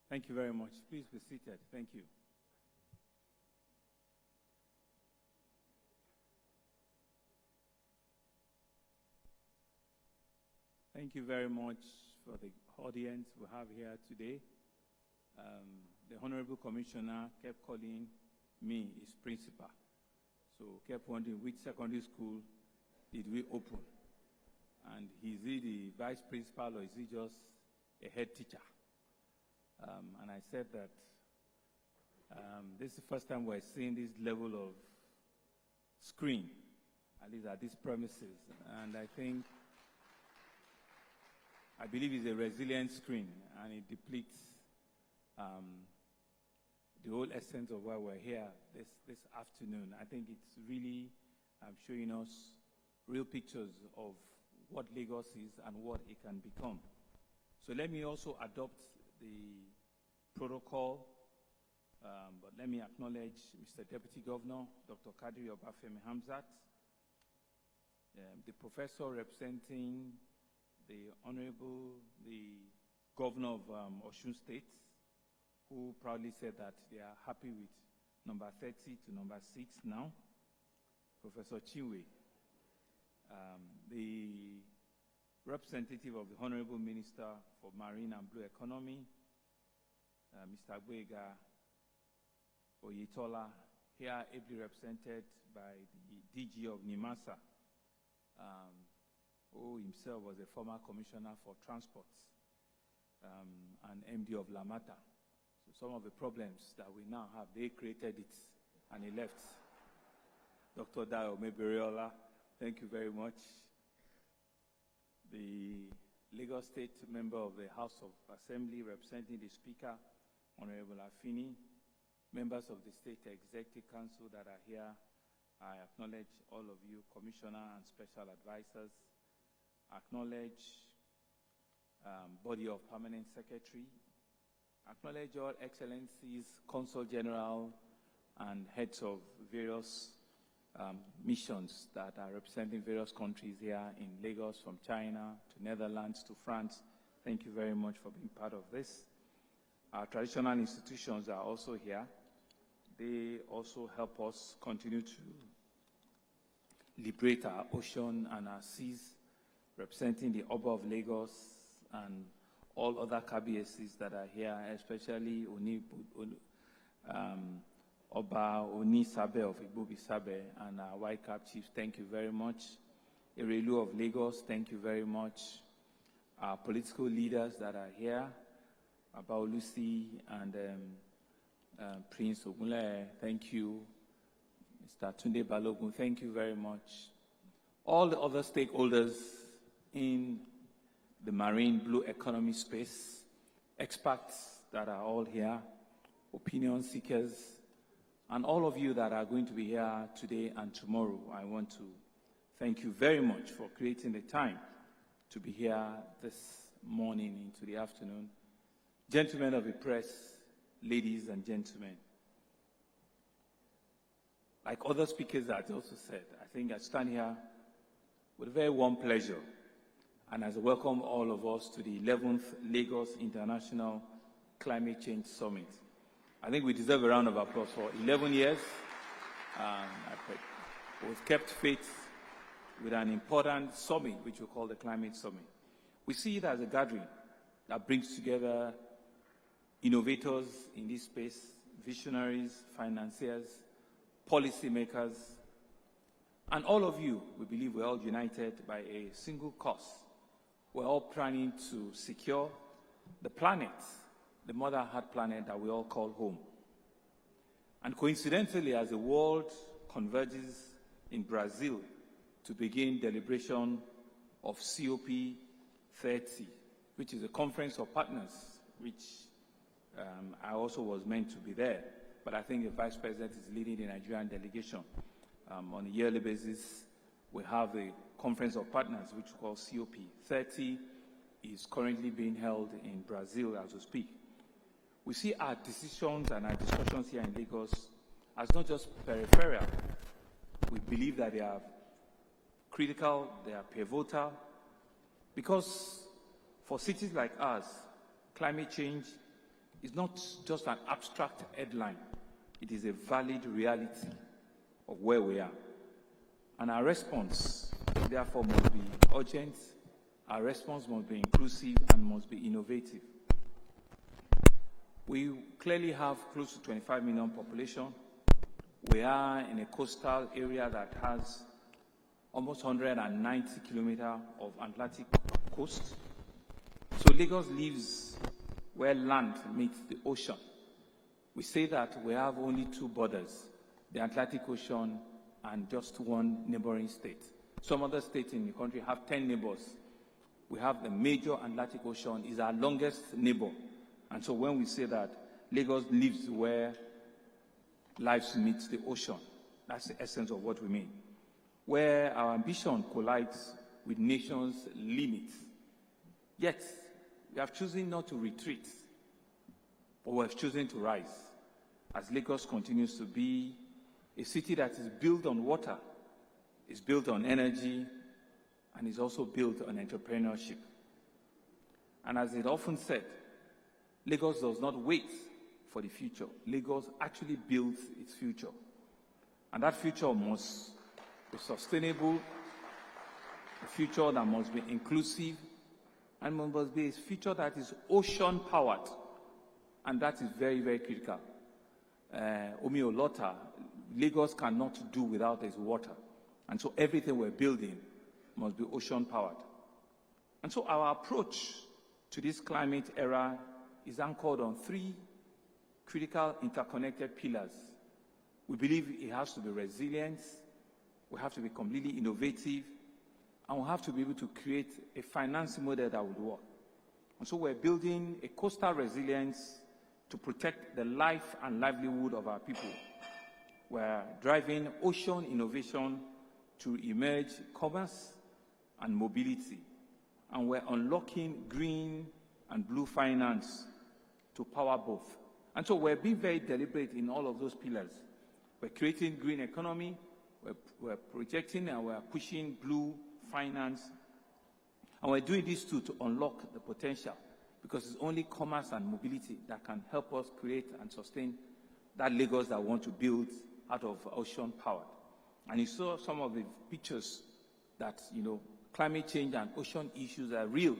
Thank you very much. Please be seated. Thank you. Thank you very much for the audience we have here today. The Honorable Commissioner kept calling me his principal. So kept wondering which secondary school did we open? And is he the vice principal or is he just a head teacher? And I said that this is the first time we're seeing this level of screen, at least at these premises. And I believe it's a resilient screen, and it depletes the whole essence of why we're here this afternoon. I think it's really showing us real pictures of what Lagos is and what it can become. So let me also adopt the protocol, but let me acknowledge Mr. Deputy Governor, Dr. Kadri Obafemi Hamzat, the professor representing the Governor of Osun State, who proudly said that they are happy with number 30 to number 6 now, Professor Chinwe. The representative of the Honorable Minister for Marine and Blue Economy, Mr. Agboega Oyetola, here ably represented by the DG of NIMASA, who himself was a former commissioner for transports, and MD of Lamata. So some of the problems that we now have, they created it and he left. Dr. Dayo Meberiola, thank you very much. The Lagos State member of the House of Assembly representing the Speaker, Honorable Afini, members of the State Executive Council that are here, I acknowledge all of you, Commissioner and Special Advisors, acknowledge body of Permanent Secretary, acknowledge all Excellencies, Consul General, and heads of various missions that are representing various countries here in Lagos, from China to Netherlands to France. Thank you very much for being part of this. Our traditional institutions are also here. They also help us continue to liberate our ocean and our seas, representing the Oba of Lagos and all other KBSCs that are here, especially Oba Oni Sabe of Igbobi Sabe and our White Cap Chiefs. Thank you very much. Erelu of Lagos, thank you very much. Our political leaders that are here, Abaolusi and Prince Ogunle, thank you. Mr. Tunde Balogun, thank you very much. All the other stakeholders in the marine blue economy space, experts that are all here, opinion seekers, and all of you that are going to be here today and tomorrow. I want to thank you very much for creating the time to be here this morning into the afternoon. Gentlemen of the press, ladies and gentlemen, like other speakers that also said, I think I stand here with a very warm pleasure and as I welcome all of us to the 11th Lagos International Climate Change Summit. I think we deserve a round of applause for 11 years. We've kept faith with an important summit, which we call the Climate Summit. We see it as a gathering that brings together innovators in this space, visionaries, financiers, policymakers, and all of you. We believe we're all united by a single cause. We're all planning to secure the planet, the Mother Earth planet that we all call home. And coincidentally, as the world converges in Brazil to begin deliberation of COP30, which is a conference of partners, which I also was meant to be there, but I think the Vice President is leading the Nigerian delegation. On a yearly basis, we have the Conference of Partners, which we call COP30, is currently being held in Brazil as we speak. We see our decisions and our discussions here in Lagos as not just peripheral. We believe that they are critical, they are pivotal, because for cities like ours, climate change is not just an abstract headline. It is a valid reality of where we are. And our response, therefore, must be urgent. Our response must be inclusive and must be innovative. We clearly have close to 25 million population. We are in a coastal area that has almost 190 kilometers of Atlantic coast. So Lagos lives where land meets the ocean. We say that we have only two borders, the Atlantic Ocean and just one neighboring state. Some other states in the country have 10 neighbors. We have the major Atlantic Ocean is our longest neighbor. And so when we say that Lagos lives where lives meet the ocean, that's the essence of what we mean. Where our ambition collides with nations' limits. Yet, we have chosen not to retreat, but we have chosen to rise, as Lagos continues to be a city that is built on water, is built on energy, and is also built on entrepreneurship. And as it often said, Lagos does not wait for the future. Lagos actually builds its future. And that future must be sustainable, a future that must be inclusive, and must be a future that is ocean-powered. And that is very, very critical. Omi Olota, Lagos cannot do without its water. And so everything we're building must be ocean-powered. And so our approach to this climate era is anchored on three critical interconnected pillars. We believe it has to be resilient, we have to be completely innovative, and we have to be able to create a financing model that would work. And so we're building a coastal resilience to protect the life and livelihood of our people. We're driving ocean innovation to emerge commerce and mobility. And we're unlocking green and blue finance to power both. And so we're being very deliberate in all of those pillars. We're creating green economy, we're projecting and we're pushing blue finance. And we're doing this to unlock the potential, because it's only commerce and mobility that can help us create and sustain that Lagos that we want to build out of ocean power. And you saw some of the pictures that, climate change and ocean issues are real.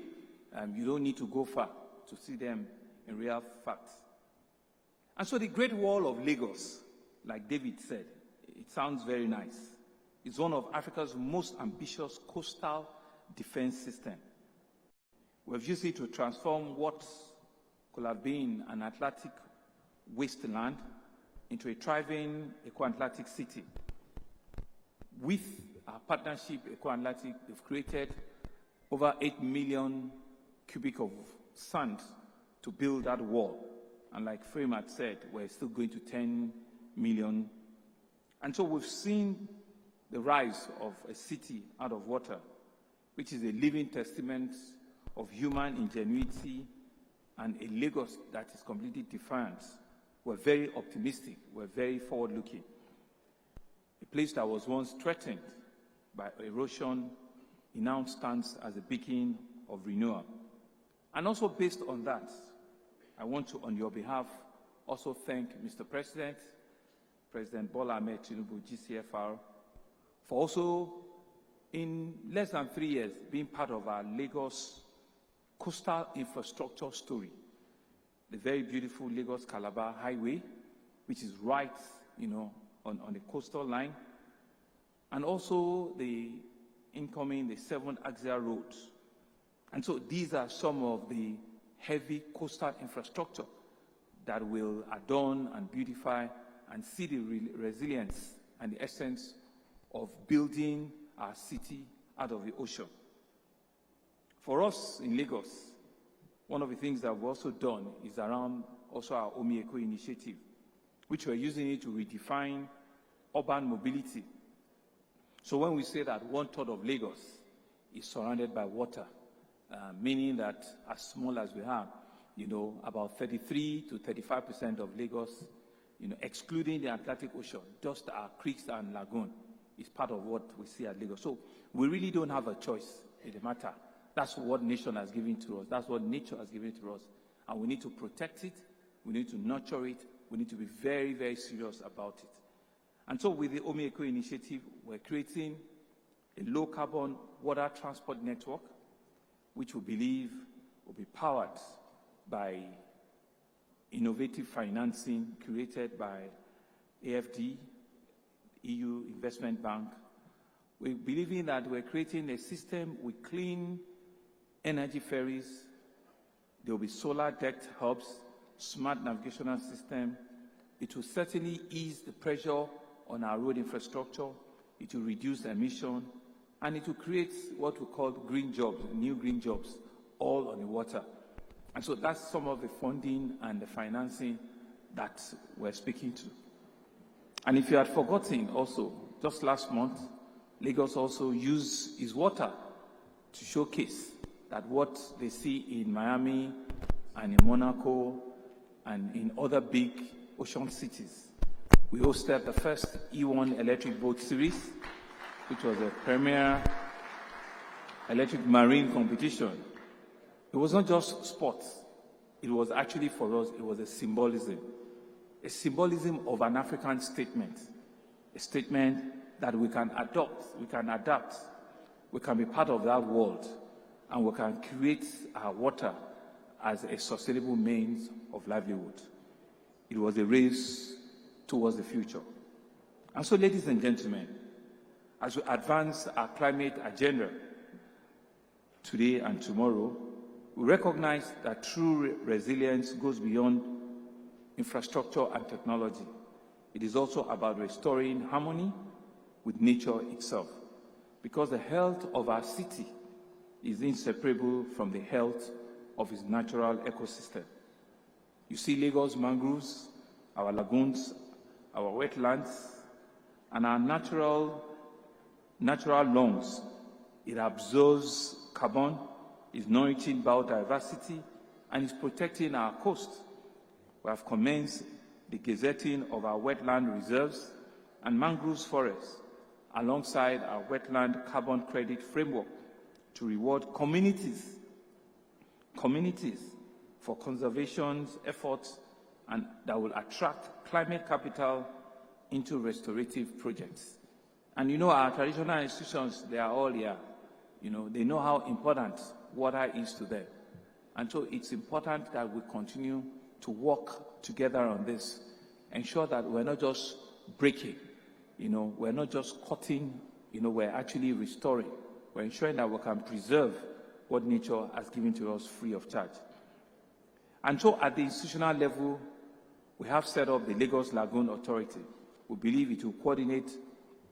You don't need to go far to see them in real facts. And so the Great Wall of Lagos, like David said, it sounds very nice. It's one of Africa's most ambitious coastal defense systems. We've used it to transform what could have been an Atlantic wasteland into a thriving Eco-Atlantic city. With our partnership, Eco-Atlantic, they've created over 8 million cubic of sand to build that wall. And like Frame had said, we're still going to 10 million. And so we've seen the rise of a city out of water, which is a living testament of human ingenuity and a Lagos that is completely defiant. We're very optimistic. We're very forward-looking. A place that was once threatened by erosion, it now stands as a beacon of renewal. And also based on that, I want to, on your behalf, also thank Mr. President, President Bola Ahmed Tinubu, GCFR, for also, in less than 3 years, being part of our Lagos coastal infrastructure story. The very beautiful Lagos-Calabar Highway, which is right, on the coastal line, and also the 7 axial roads. And so these are some of the heavy coastal infrastructure that will adorn and beautify and see the resilience and the essence of building our city out of the ocean. For us in Lagos, one of the things that we've also done is around also our Omi Eco initiative, which we're using it to redefine urban mobility. So when we say that 1/3 of Lagos is surrounded by water, meaning that as small as we have, about 33 to 35% of Lagos, excluding the Atlantic Ocean, just our creeks and lagoon, is part of what we see at Lagos. So we really don't have a choice in the matter. That's what nation has given to us. That's what nature has given to us. And we need to protect it. We need to nurture it. We need to be very, very serious about it. And so with the Omi Eco initiative, we're creating a low-carbon water transport network, which we believe will be powered by innovative financing created by AFD, EU Investment Bank. We believe in that we're creating a system with clean energy ferries. There will be solar-decked hubs, smart navigational system. It will certainly ease the pressure on our road infrastructure. It will reduce emission, and it will create what we call green jobs, new green jobs, all on the water. And so that's some of the funding and the financing that we're speaking to. And if you had forgotten also, just last month, Lagos also used its water to showcase that what they see in Miami and in Monaco and in other big ocean cities. We hosted the first E1 electric boat series, which was a premier electric marine competition. It was not just sports. It was actually, for us, it was a symbolism. a symbolism of an African statement, a statement that we can adopt, we can adapt, we can be part of that world, and we can create our water as a sustainable means of livelihood. It was a race towards the future. And so, ladies and gentlemen, as we advance our climate agenda today and tomorrow, we recognize that true resilience goes beyond infrastructure and technology. It is also about restoring harmony with nature itself, because the health of our city is inseparable from the health of its natural ecosystem. You see Lagos mangroves, our lagoons, our wetlands, and our natural lungs. It absorbs carbon, is nourishing biodiversity, and is protecting our coast. We have commenced the gazetting of our wetland reserves and mangroves forests alongside our wetland carbon credit framework to reward communities for conservation efforts and that will attract climate capital into restorative projects. And you know, our traditional institutions, they are all here. You know, they know how important water is to them. And so it's important that we continue to work together on this, ensure that we're not just breaking, you know, we're not just cutting, you know, we're actually restoring. We're ensuring that we can preserve what nature has given to us free of charge. And so at the institutional level, we have set up the Lagos Lagoon Authority. We believe it will coordinate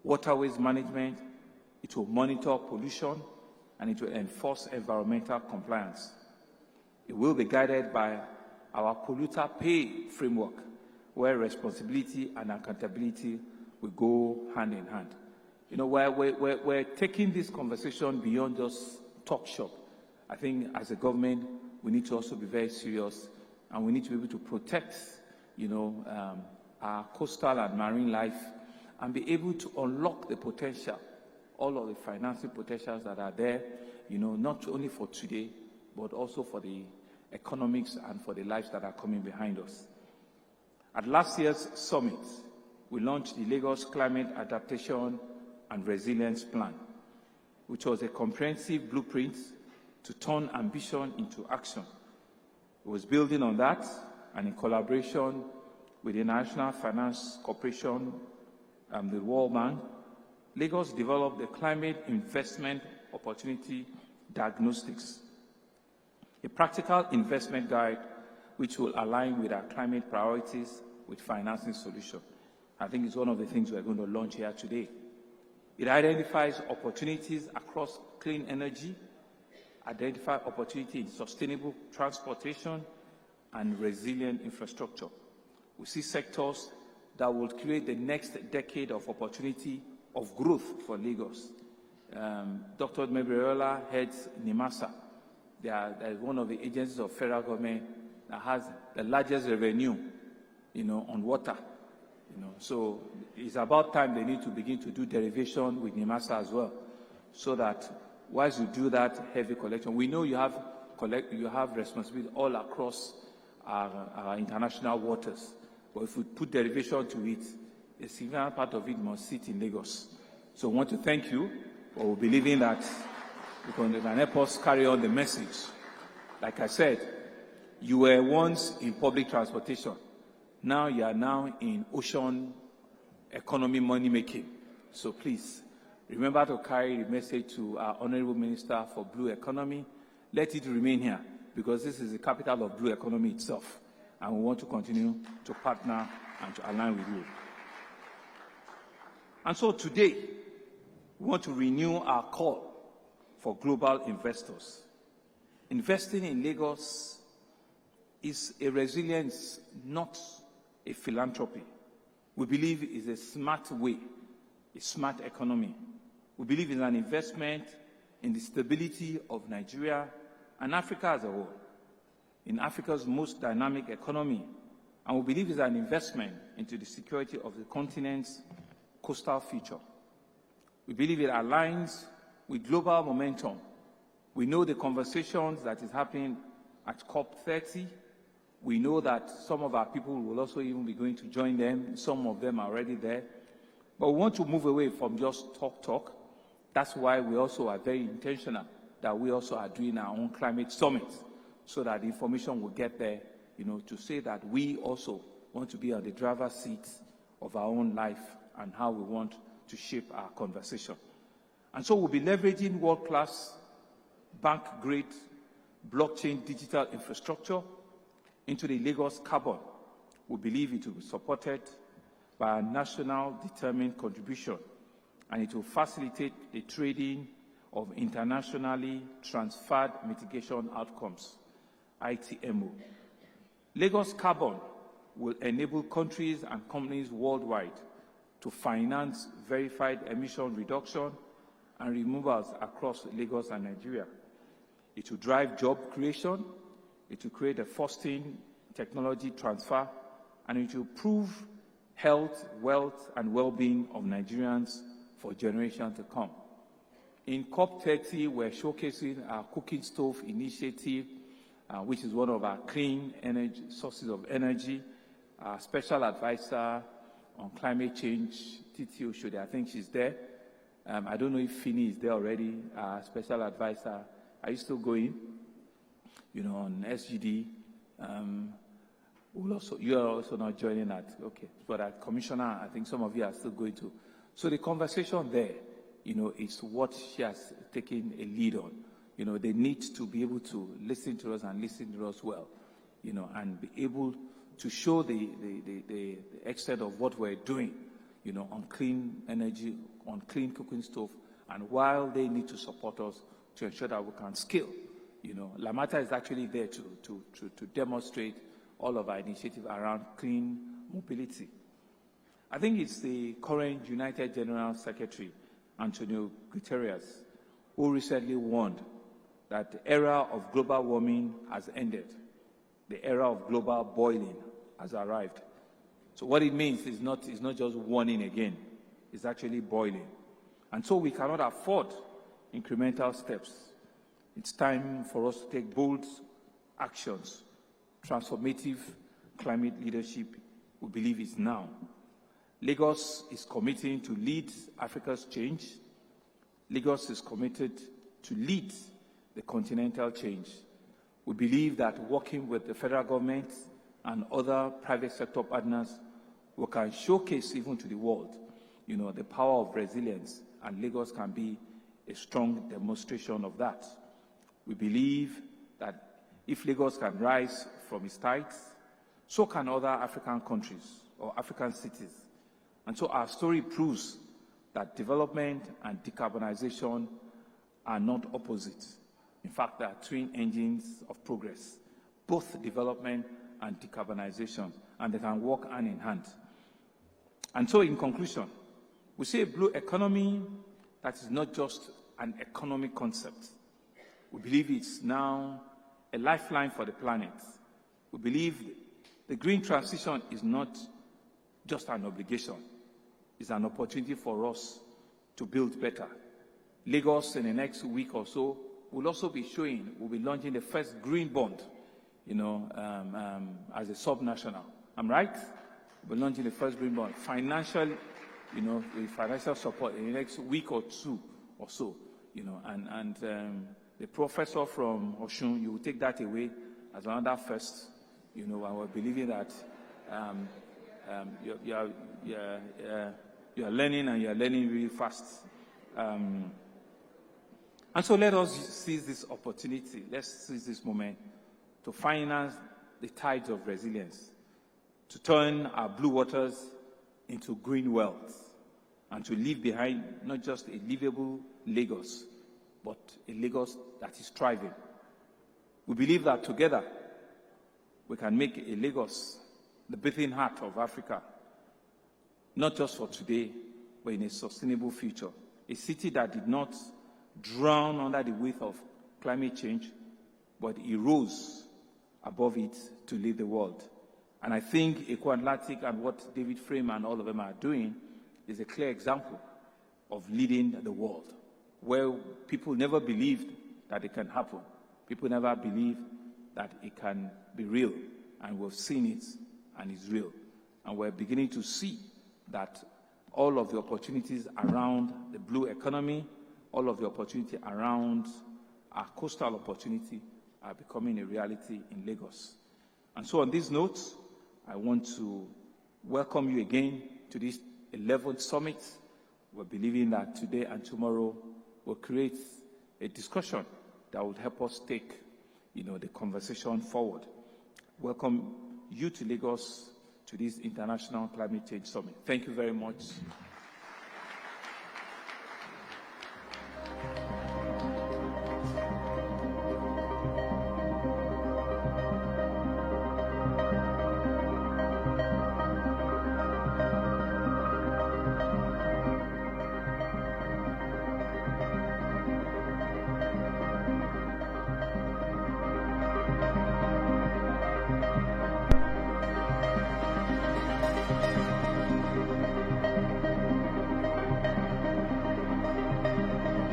waterways management, it will monitor pollution, and it will enforce environmental compliance. It will be guided by our polluter pay framework, where responsibility and accountability will go hand in hand. You know, we're taking this conversation beyond just talk shop. I think as a government, we need to also be very serious, and we need to be able to protect, you know, our coastal and marine life, and be able to unlock the potential, all of the financial potentials that are there, you know, not only for today, but also for the economics and for the lives that are coming behind us. At last year's summit, we launched the Lagos Climate Adaptation and Resilience Plan, which was a comprehensive blueprint to turn ambition into action. It was building on that, and in collaboration with the International Finance Corporation and the World Bank, Lagos developed the Climate Investment Opportunity Diagnostics, a practical investment guide which will align with our climate priorities with financing solutions. I think it's one of the things we're going to launch here today. It identifies opportunities across clean energy, identify opportunity in sustainable transportation and resilient infrastructure. We see sectors that will create the next decade of opportunity of growth for Lagos. Dr. Mebriola heads NIMASA. They are one of the agencies of federal government that has the largest revenue, you know, on water. You know, so it's about time they need to begin to do derivation with NIMASA as well, so that whilst you do that heavy collection, we know you have responsibility all across our international waters. But if we put derivation to it, a significant part of it must sit in Lagos. So I want to thank you for believing that you can help us carry on the message. Like I said, you were once in public transportation. Now you are now in ocean economy money making. So please, remember to carry the message to our Honorable Minister for Blue Economy. Let it remain here, because this is the capital of blue economy itself. And we want to continue to partner and to align with you. And so today, we want to renew our call for global investors. Investing in Lagos is a resilience, not a philanthropy. We believe it is a smart way, a smart economy. We believe in an investment in the stability of Nigeria and Africa as a whole, in Africa's most dynamic economy. And we believe it's an investment into the security of the continent's coastal future. We believe it aligns with global momentum. We know the conversations that is happening at COP30, We know that some of our people will also even be going to join them. Some of them are already there. But we want to move away from just talk. That's why we also are very intentional that we also are doing our own climate summit, so that the information will get there, to say that we also want to be on the driver's seat of our own life and how we want to shape our conversation. And so we'll be leveraging world-class, bank-grade, blockchain digital infrastructure into the Lagos Carbon. We believe it will be supported by a national determined contribution, and it will facilitate the trading of internationally transferred mitigation outcomes, ITMO. Lagos Carbon will enable countries and companies worldwide to finance verified emission reduction and removals across Lagos and Nigeria. It will drive job creation, it will create a fostering technology transfer, and it will improve health, wealth, and well-being of Nigerians for generations to come. In COP30, we're showcasing our cooking stove initiative, which is one of our clean energy sources of energy. Our special advisor on climate change, Titi Oshode, I think she's there. I don't know if Fini is there already, our special advisor. Are you still going? On SGD. You are also not joining that. Okay. But as commissioner, I think some of you are still going to. So the conversation there, is what she has taken a lead on. They need to be able to listen to us and listen to us well, and be able to show the extent of what we're doing, on clean energy, on clean cooking stove, and while they need to support us to ensure that we can scale. Lamata is actually there to demonstrate all of our initiative around clean mobility. I think it's the current United General Secretary, Antonio Guterres, who recently warned that the era of global warming has ended. The era of global boiling has arrived. So what it means is not just warning again, it's actually boiling. And so we cannot afford incremental steps. It's time for us to take bold actions. Transformative climate leadership, we believe, is now. Lagos is committing to lead Africa's change. Lagos is committed to lead the continental change. We believe that working with the federal government and other private sector partners, we can showcase even to the world, the power of resilience, and Lagos can be a strong demonstration of that. We believe that if Lagos can rise from its heights, so can other African countries or African cities. And so our story proves that development and decarbonization are not opposites. In fact, they are twin engines of progress, both development and decarbonization, and they can work hand in hand. And so in conclusion, we see a blue economy that is not just an economic concept. We believe it's now a lifeline for the planet. We believe the green transition is not just an obligation. It's an opportunity for us to build better. Lagos, in the next week or so, will also be we'll be launching the first green bond, as a sub-national. I'm right? We'll be launching the first green bond. Financial, with financial support in the next week or two or so, and the professor from Oshun, you will take that away as another first, and we're believing that you are learning, and you are learning really fast. And so let us seize this opportunity. Let's seize this moment to finance the tides of resilience, to turn our blue waters into green wealth, and to leave behind not just a livable Lagos, but a Lagos that is thriving. We believe that together we can make a Lagos the beating heart of Africa, not just for today, but in a sustainable future. A city that did not drown under the weight of climate change, but it rose above it to lead the world. And I think Eco-Atlantic and what David Frame and all of them are doing is a clear example of leading the world, where people never believed that it can happen. People never believed that it can be real. and we've seen it, and it's real. And we're beginning to see that all of the opportunities around the blue economy, all of the opportunity around our coastal opportunity are becoming a reality in Lagos. And so on these notes, I want to welcome you again to this 11th summit. We're believing that today and tomorrow will create a discussion that would help us take, the conversation forward. Welcome you to Lagos to this International Climate Change Summit. Thank you very much.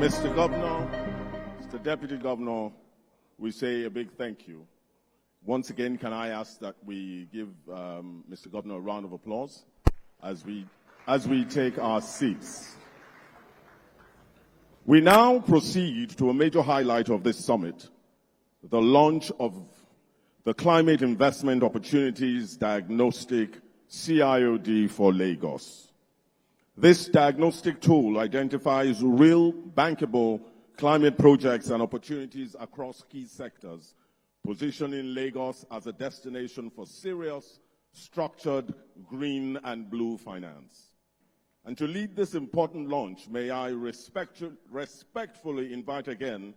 Mr. Governor, Mr. Deputy Governor, we say a big thank you. Once again, can I ask that we give Mr. Governor a round of applause as we take our seats. We now proceed to a major highlight of this summit, the launch of the Climate Investment Opportunities Diagnostic CIOD for Lagos. This diagnostic tool identifies real, bankable climate projects and opportunities across key sectors, positioning Lagos as a destination for serious, structured, green and blue finance. And to lead this important launch, may I respectfully invite again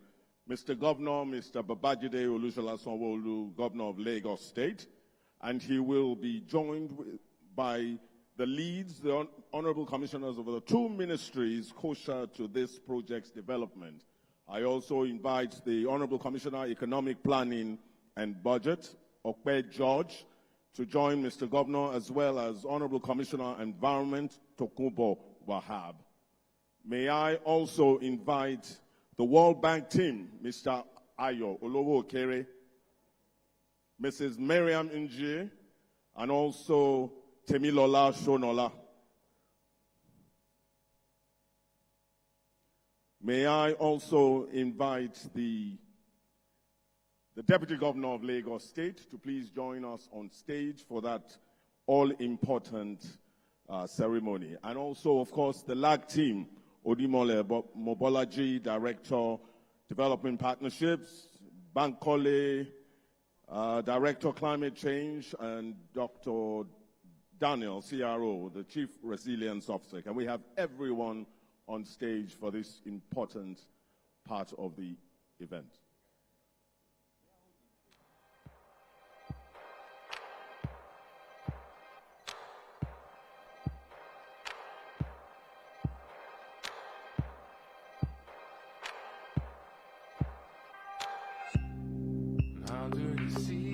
Mr. Governor, Mr. Babajide Olusola Sanwo-Olu, Governor of Lagos State, and he will be joined by the leads, the honorable commissioners of the two ministries kosher to this project's development. I also invite the Honorable Commissioner, Economic Planning and Budget, Okpe George, to join Mr. Governor, as well as Honorable Commissioner, Environment, Tokunbo Wahab. May I also invite the World Bank team, Mr. Ayo Olowo Okere, Mrs. Miriam Nji, and also Temilola Shonola. May I also invite the Deputy Governor of Lagos State to please join us on stage for that all-important ceremony. And also, of course, the LAG team, Odimole Mobolaji, Director, Development Partnerships, Bankole, Director, Climate Change, and Dr. Daniel, CRO, the Chief Resilience Officer. Can we have everyone on stage for this important part of the event? How do you see it?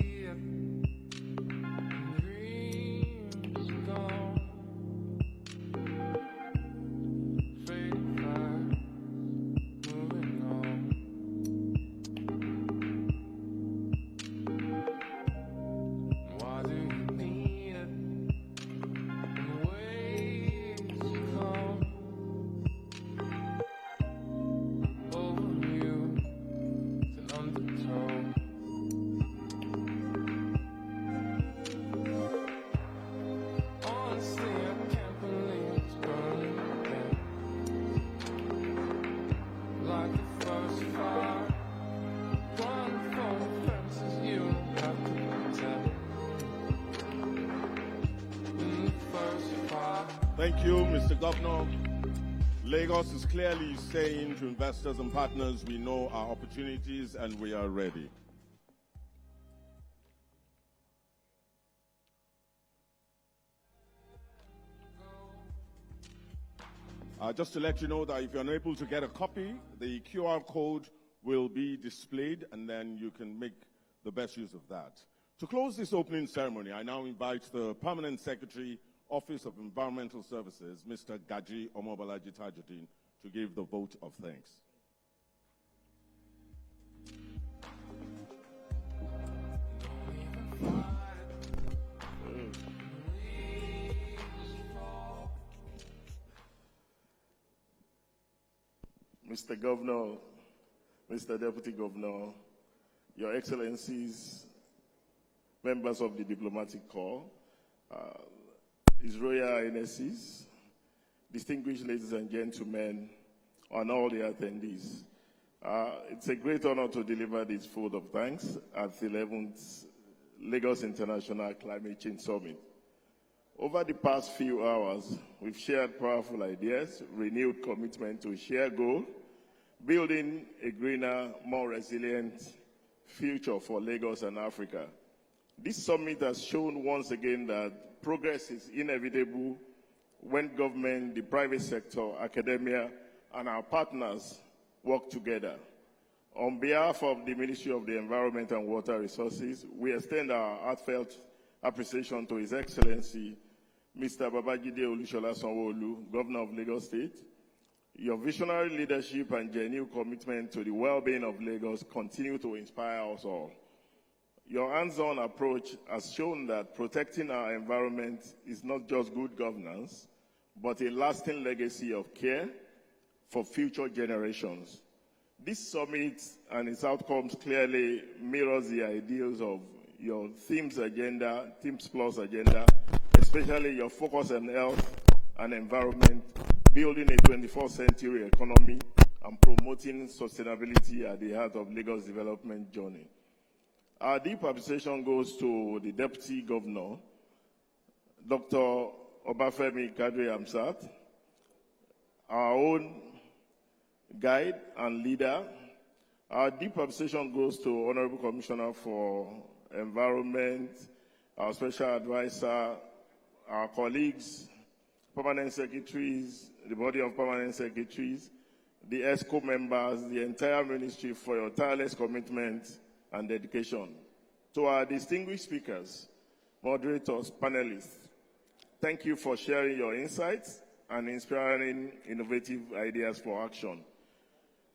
Thank you, Mr. Governor. Lagos is clearly saying to investors and partners, we know our opportunities and we are ready. Just to let you know that if you're unable to get a copy, the QR code will be displayed and then you can make the best use of that. To close this opening ceremony, I now invite the Permanent Secretary, Office of Environmental Services, Mr. Gaji Omobalaji Tajuddin, to give the vote of thanks. Mr. Governor, Mr. Deputy Governor, Your Excellencies, members of the Diplomatic Corps, His Royal Highnesses, distinguished ladies and gentlemen, and all the attendees. It's a great honor to deliver this vote of thanks at the 11th Lagos International Climate Change Summit. Over the past few hours, we've shared powerful ideas, renewed commitment to a shared goal, building a greener, more resilient future for Lagos and Africa. This summit has shown once again that progress is inevitable when government, the private sector, academia, and our partners work together. On behalf of the Ministry of the Environment and Water Resources, we extend our heartfelt appreciation to His Excellency, Mr. Babajide Olusola Sanwo-Olu, Governor of Lagos State. Your visionary leadership and genuine commitment to the well-being of Lagos continue to inspire us all. Your hands-on approach has shown that protecting our environment is not just good governance, but a lasting legacy of care for future generations. This summit and its outcomes clearly mirrors the ideals of your Themes Plus agenda, especially your focus on health and environment, building a 21st century economy, and promoting sustainability at the heart of Lagos' development journey. Our deep appreciation goes to the Deputy Governor, Dr. Obafemi Kadri-Hamzat, our own guide and leader. Our deep appreciation goes to Honorable Commissioner for Environment, our Special Advisor, our colleagues, permanent secretaries, the body of permanent secretaries, the ESCO members, the entire ministry for your tireless commitment and dedication. To our distinguished speakers, moderators, panelists, thank you for sharing your insights and inspiring innovative ideas for action.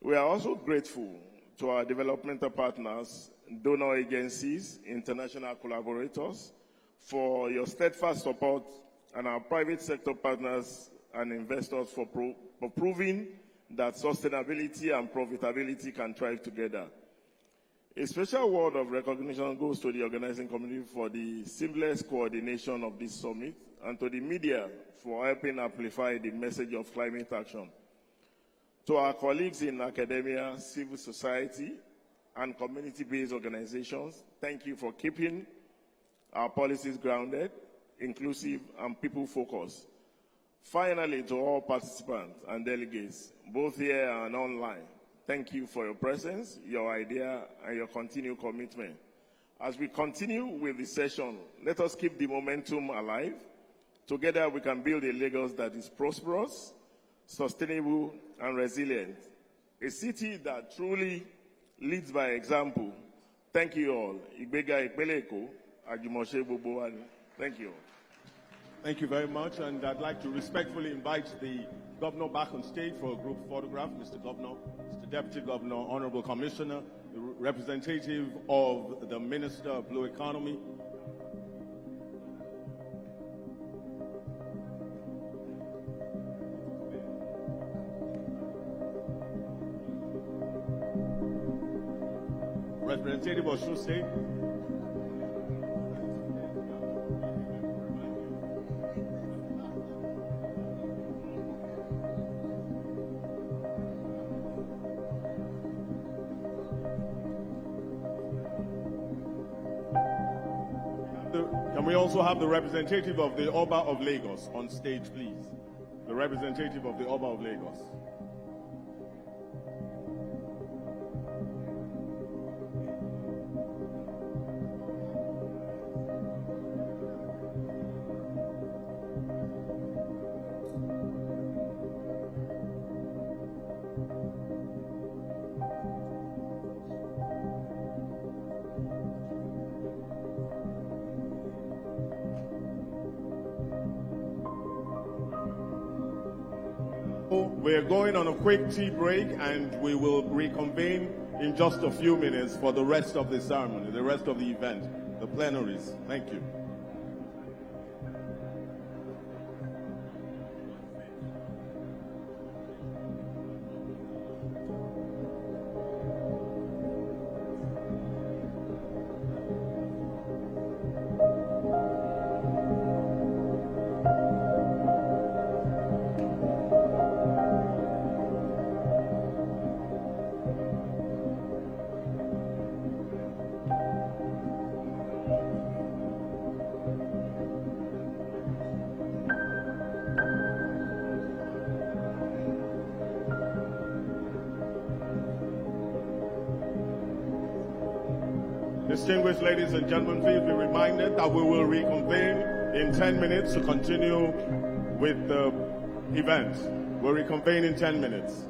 We are also grateful to our developmental partners, donor agencies, international collaborators, for your steadfast support, and our private sector partners and investors for proving that sustainability and profitability can thrive together. A special word of recognition goes to the organizing committee for the seamless coordination of this summit, and to the media for helping amplify the message of climate action. To our colleagues in academia, civil society, and community-based organizations, thank you for keeping our policies grounded, inclusive, and people-focused. Finally, to all participants and delegates, both here and online, thank you for your presence, your idea, and your continued commitment. As we continue with the session, let us keep the momentum alive. Together, we can build a Lagos that is prosperous, sustainable, and resilient. A city that truly leads by example. Thank you all. Igbega Ipeleko, Ajimoshe Boboani. Thank you. Thank you very much, and I'd like to respectfully invite the Governor back on stage for a group photograph. Mr. Governor, Mr. Deputy Governor, Honorable Commissioner, the representative of the Minister of Blue Economy. Representative of Osun State. Can we also have the representative of the Oba of Lagos on stage, please? The representative of the Oba of Lagos. We're going on a quick tea break, and we will reconvene in just a few minutes for the rest of the ceremony, the rest of the event, the plenaries. Thank you. Distinguished ladies and gentlemen, please be reminded that we will reconvene in 10 minutes to continue with the event. We'll reconvene in 10 minutes.